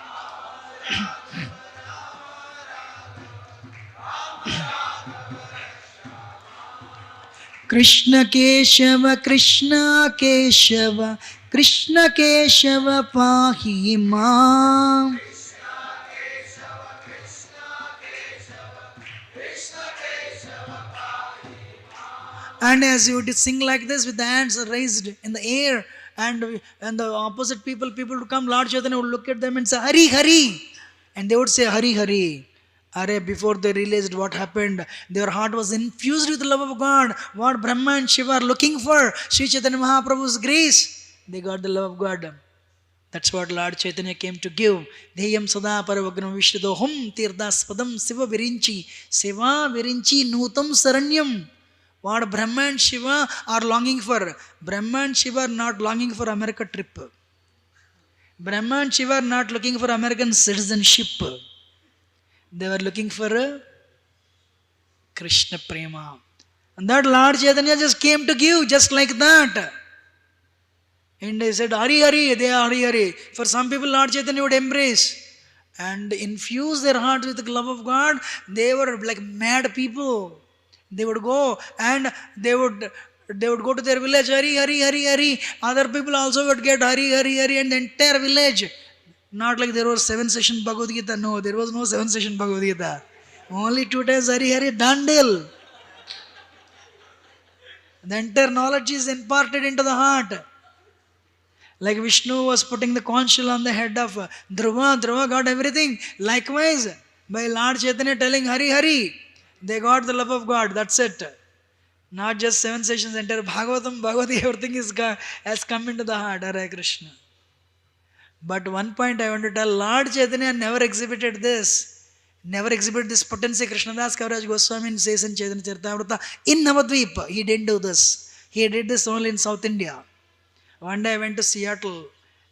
Krishna Keshava, Krishna Keshava, Krishna Keshava Pahi Mam. And as you would sing like this with the hands raised in the air, and the opposite people would come, Lord Chaitanya would look at them and say, Hari, Hari. And they would say, Hari, Hari. Are, before they realized what happened, their heart was infused with the love of God. What Brahma and Shiva are looking for, Sri Chaitanya Mahaprabhu's grace. They got the love of God. That's what Lord Chaitanya came to give. Deyam sada paravagnam vishyadoham tirdaspadam siva virinchi seva virinchi nutam saranyam. What Brahma and Shiva are longing for. Brahma and Shiva are not longing for America trip. Brahma and Shiva are not looking for American citizenship. They were looking for a Krishna Prema. And that Lord Chaitanya just came to give just like that. And they said, Hari Hari, they are Hari Hari. For some people, Lord Chaitanya would embrace and infuse their heart with the love of God. They were like mad people. They would go and they would go to their village, Hari, Hari, Hari, Hari. Other people also would get Hari, Hari, Hari, and the entire village. Not like there was 7 session Bhagavad Gita. No, there was no 7 session Bhagavad Gita. Only 2 times Hari, Hari, Dandil. The entire knowledge is imparted into the heart. Like Vishnu was putting the conch shell on the head of Dhruva. Dhruva got everything. Likewise, by Lord Chaitanya telling Hari, Hari, they got the love of God. That's it. Not just 7 sessions, entire Bhagavatam, Bhagavati, everything has come into the heart. Hare Krishna. But one point I want to tell, Lord Chaitanya never exhibited this. Never exhibited this potency. Krishnadas Kaviraj Goswami says in Chaitanya Charitamrita, in Navadvip, he didn't do this. He did this only in South India. One day I went to Seattle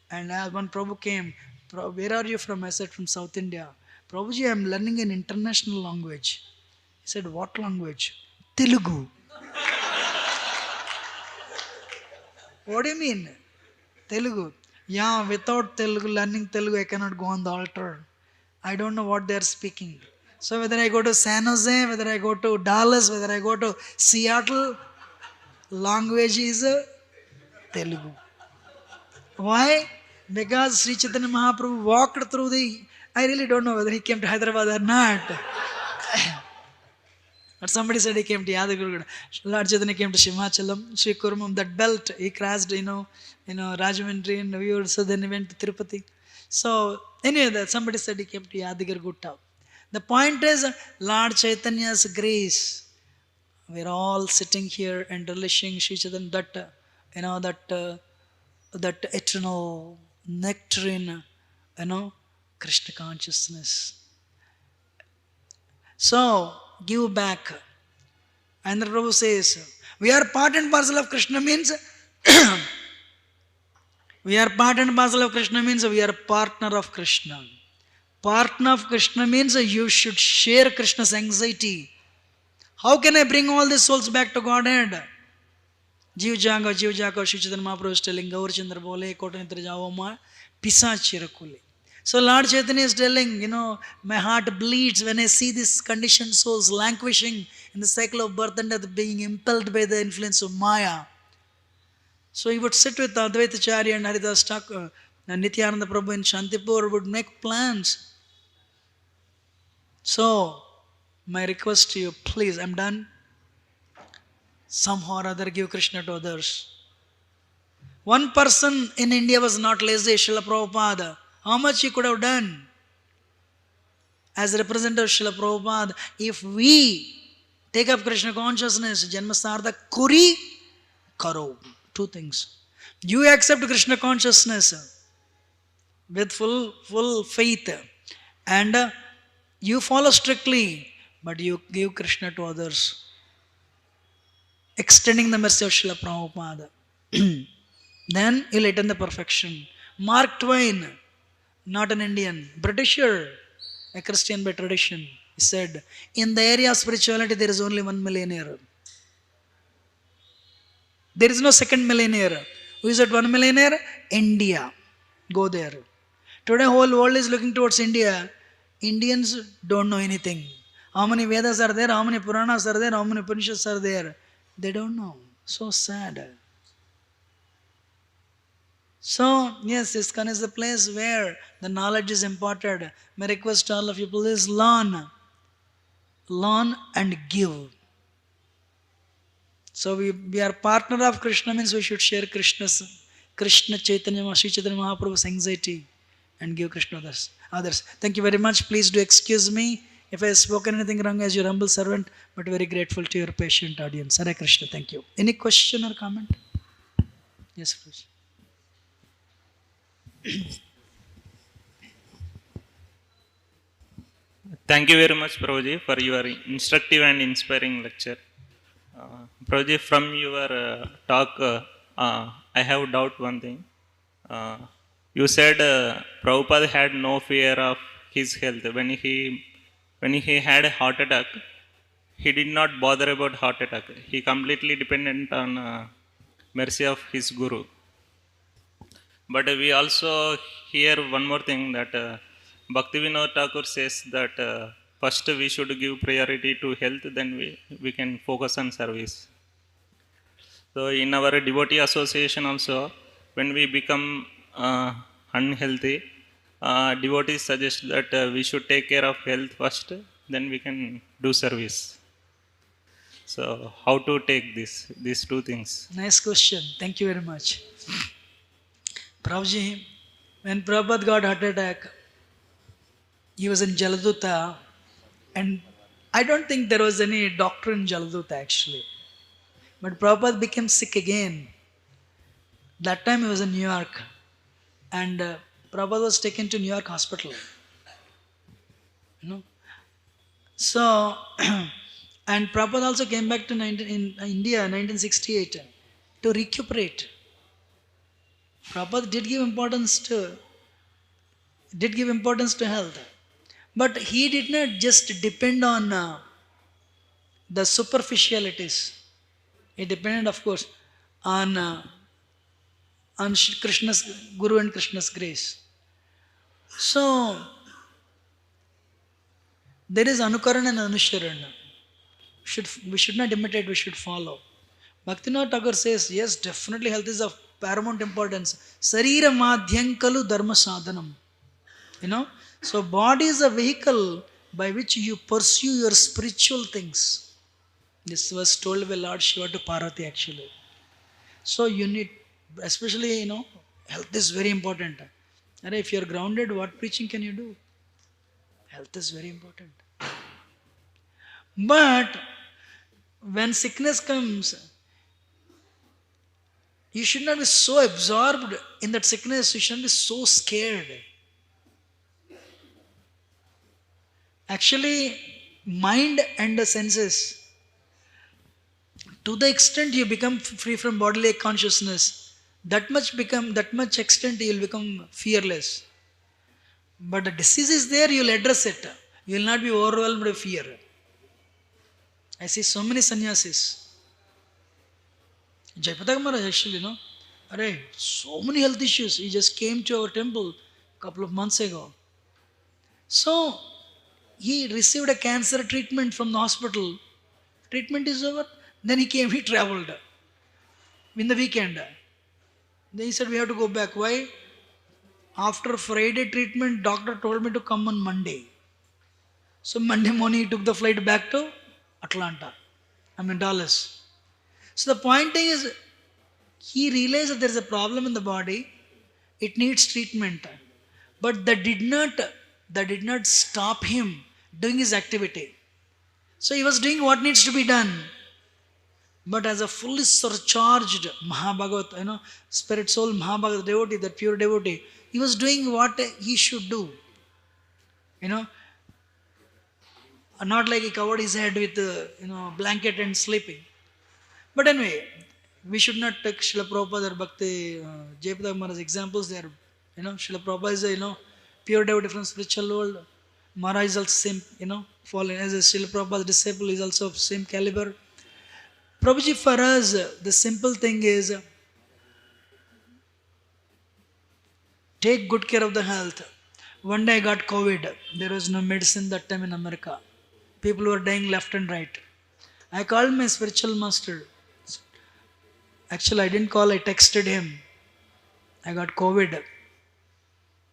and one Prabhu came. Where are you from? I said, from South India. Prabhuji, I am learning an international language. He said, what language? Telugu. What do you mean? Telugu. Yeah, without Telugu, learning Telugu, I cannot go on the altar. I don't know what they are speaking. So whether I go to San Jose, whether I go to Dallas, whether I go to Seattle, language is Telugu. Why? Because Sri Chaitanya Mahaprabhu walked through I really don't know whether he came to Hyderabad or not. But somebody said he came to Yadaguru. Lord Chaitanya came to Shimachalam, Sri Kurmam, that belt, he crossed, Rajahmundry, and we also then he went to Tirupati. So, anyway, somebody said he came to Yadagiri Gutta. The point is, Lord Chaitanya's grace. We're all sitting here and relishing Sri Chaitanya, that eternal nectarine, Krishna consciousness. So, give back. And the Prabhu says, we are part and parcel of Krishna means, we are part and parcel of Krishna means we are partner of Krishna. Partner of Krishna means you should share Krishna's anxiety. How can I bring all these souls back to Godhead? Jiv Jago, Sri Chaitanya Mahaprabhu is telling, Gaur Chandra Bole, Kotanitra Javoma, Pisa Chirakule. So Lord Chaitanya is telling, my heart bleeds when I see these conditioned souls languishing in the cycle of birth and death, being impelled by the influence of Maya. So he would sit with Advaita Acharya and Haridas Thakur and Nityananda Prabhu in Shantipur, would make plans. So, my request to you, please, I'm done. Somehow or other give Krishna to others. One person in India was not lazy, Srila Prabhupada. How much he could have done as a representative of Srila Prabhupada? If we take up Krishna consciousness, Janma Sartha Kuri Karo. Two things. You accept Krishna consciousness with full faith, and you follow strictly, but you give Krishna to others, extending the mercy of Srila Prabhupada. Then you'll attain the perfection. Mark Twain, not an Indian, Britisher, a Christian by tradition, he said, in the area of spirituality there is only one millionaire. There is no second millionaire. Who is that one millionaire? India. Go there. Today whole world is looking towards India. Indians don't know anything. How many Vedas are there? How many Puranas are there? How many Upanishads are there? They don't know. So sad. So, yes, ISKCON is the place where the knowledge is imparted. My request to all of you, please learn. Learn and give. So, we are partner of Krishna, means we should share Krishna Chaitanya, Sri Chaitanya Mahaprabhu's anxiety and give Krishna others. Thank you very much. Please do excuse me if I have spoken anything wrong as your humble servant, but very grateful to your patient audience. Hare Krishna. Thank you. Any question or comment? Yes, please. Thank you very much, Prabhuji, for your instructive and inspiring lecture. Prabhuji, from your talk, I have doubt one thing. You said Prabhupada had no fear of his health. When he had a heart attack, he did not bother about heart attack. He completely dependent on mercy of his Guru. But we also hear one more thing, that Bhaktivinoda Thakur says that first we should give priority to health, then we can focus on service. So in our devotee association also, when we become unhealthy, devotees suggest that we should take care of health first, then we can do service. So how to take these two things? Nice question. Thank you very much. Prabhuji, when Prabhupada got heart attack, he was in Jaladuta, and I don't think there was any doctor in Jaladuta actually. But Prabhupada became sick again. That time he was in New York, and Prabhupada was taken to New York hospital. You know? So, and Prabhupada also came back to India in 1968 to recuperate. Prabhupada did give importance to health, but he did not just depend on the superficialities. He depended, of course, on Krishna's Guru and Krishna's grace. So there is Anukarana and Anusharana. We should not imitate, we should follow. Bhaktivinoda Thakur says, yes, definitely health is of paramount importance. Sarira madhyankalu dharma sadhanam. You know, so body is a vehicle by which you pursue your spiritual things. This was told by Lord Shiva to Parvati actually. So you need, especially, you know, health is very important. And if you are grounded, what preaching can you do? Health is very important. But when sickness comes, you should not be so absorbed in that sickness, you shouldn't be so scared. Actually, mind and the senses, to the extent you become free from bodily consciousness, that much extent you will become fearless. But the disease is there, you will address it. You will not be overwhelmed by fear. I see so many sannyasis. Jayapataka Maharaj actually, so many health issues. He just came to our temple a couple of months ago. So, he received a cancer treatment from the hospital. Treatment is over. Then he came, he traveled in the weekend. Then he said, we have to go back. Why? After Friday treatment, doctor told me to come on Monday. So Monday morning he took the flight back to Atlanta. Dallas. So the point is, he realized that there is a problem in the body, it needs treatment. But that did not stop him doing his activity. So he was doing what needs to be done. But as a fully surcharged Mahabhagat, spirit soul Mahabhagat devotee, that pure devotee, he was doing what he should do. You know, not like he covered his head with blanket and sleeping. But anyway, we should not take Srila Prabhupada or Bhakti Jayapada Maharaj examples. They are, Srila Prabhupada is a, pure devotee from spiritual world. Maharaj is also same, fallen as a Srila Prabhupada's disciple is also of same caliber. Prabhuji, for us, the simple thing is take good care of the health. One day I got COVID. There was no medicine that time in America. People were dying left and right. I called my spiritual master. Actually, I didn't call, I texted him. I got COVID.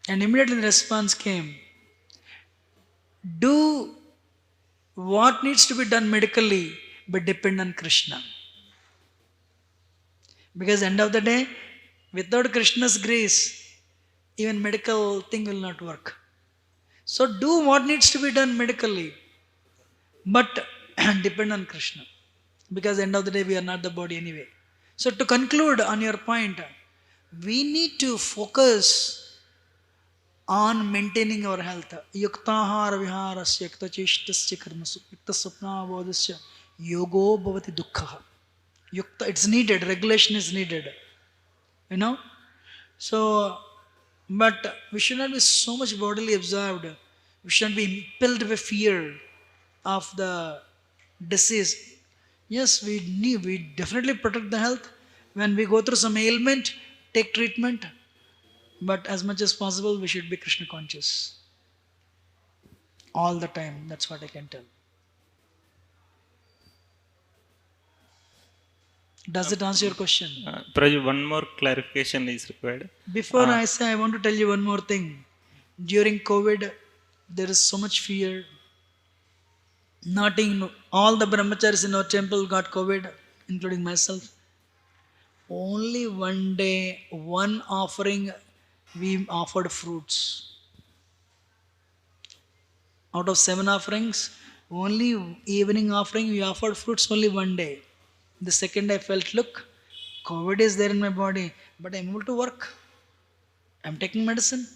And immediately the response came. Do what needs to be done medically, but depend on Krishna. Because end of the day, without Krishna's grace, even medical thing will not work. So do what needs to be done medically, but depend on Krishna. Because end of the day, we are not the body anyway. So to conclude on your point, we need to focus on maintaining our health. Yuktahara viharasya yuktacheshtasya karmasu yuktasapna bodhasya yogo bhavati dukkha. Yukta, it's needed, regulation is needed. So, but we should not be so much bodily absorbed. We should not be impelled by fear of the disease. Yes, we definitely protect the health. When we go through some ailment, take treatment. But as much as possible, we should be Krishna conscious. All the time. That's what I can tell. Does it answer your question? Prabhuji, one more clarification is required. Before I say, I want to tell you one more thing. During COVID, there is so much fear. Not in all the brahmacharis in our temple got COVID, including myself. Only one day, one offering, we offered fruits. Out of 7 offerings, only evening offering, we offered fruits only one day. The second I felt, look, COVID is there in my body, but I'm able to work. I'm taking medicine.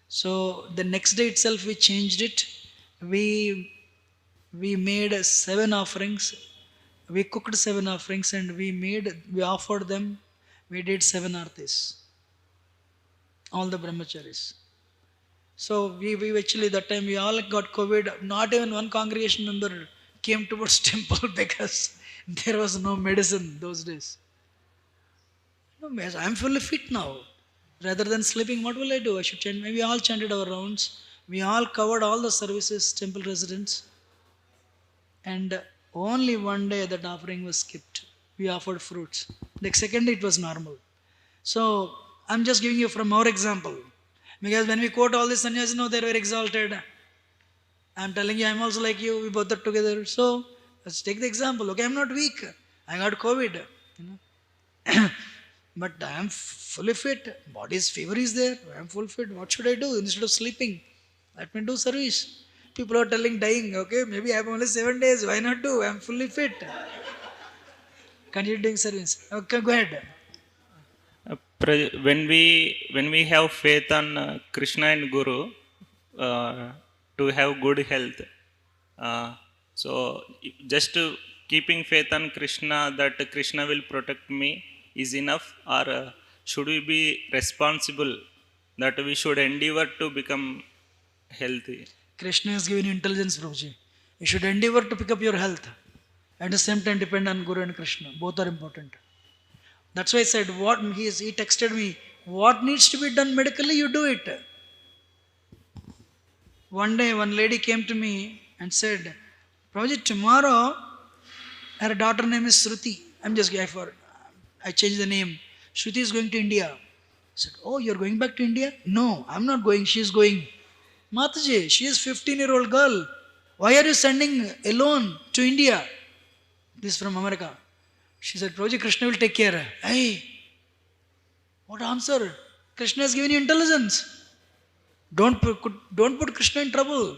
So the next day itself we changed it. We made 7 offerings. We cooked 7 offerings and we offered them. We did 7 artis. All the brahmacharis. So we actually that time we all got COVID. Not even one congregation member came towards temple because there was no medicine those days. I'm fully fit now. Rather than sleeping, what will I do? I should chant. Maybe all chanted our rounds. We all covered all the services, temple residents. And only one day that offering was skipped. We offered fruits. The second day it was normal. So I'm just giving you from our example. Because when we quote all these sannyasis, they were exalted. I'm telling you, I'm also like you. We both are together. So let's take the example. Okay, I'm not weak. I got COVID. But I am fully fit. Body's fever is there. I am full fit. What should I do instead of sleeping? Let me do service. People are telling dying. Okay, maybe I have only 7 days. Why not do? I am fully fit. Continue doing service. Okay, go ahead. When we have faith on Krishna and Guru to have good health, so just keeping faith on Krishna that Krishna will protect me is enough, or should we be responsible that we should endeavor to become healthy? Krishna has given you intelligence, Prabhuji. You should endeavor to pick up your health. At the same time, depend on Guru and Krishna. Both are important. That's why I said, he texted me, what needs to be done medically, you do it. One day, one lady came to me and said, Prabhuji, tomorrow, her daughter name is Shruti. I changed the name. Shruti is going to India. I said, oh, you're going back to India? No, I'm not going. She's going. Mataji, she is 15-year-old girl. Why are you sending alone to India? This is from America. She said, Prabhuji, Krishna will take care. Hey, what answer? Krishna has given you intelligence. Don't put Krishna in trouble.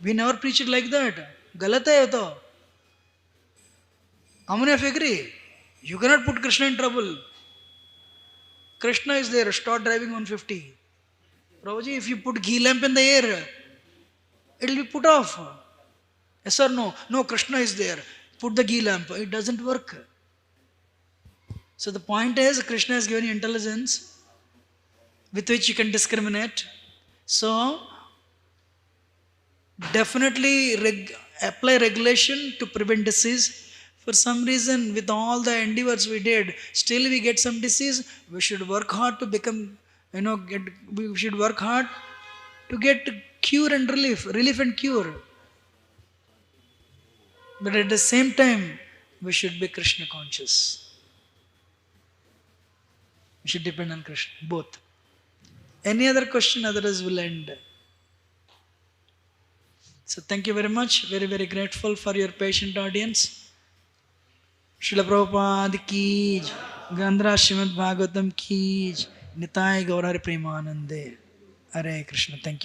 We never preach it like that. Galat hai ye to. How many of you agree? You cannot put Krishna in trouble. Krishna is there. Start driving 150. Prabhuji, if you put ghee lamp in the air, it will be put off. Yes or no? No, Krishna is there. Put the ghee lamp. It doesn't work. So the point is, Krishna has given you intelligence with which you can discriminate. So, definitely apply regulation to prevent disease. For some reason, with all the endeavors we did, still we get some disease. We should work hard to become, we should work hard to get cure and relief and cure. But at the same time, we should be Krishna conscious. We should depend on Krishna, both. Any other question, otherwise we'll end. So thank you very much. Very, very grateful for your patient audience. Srila Prabhupada ki jai. Gandhara Srimad Bhagavatam ki jai. Nitai Gaurari Premanande. Hare Krishna. Thank you.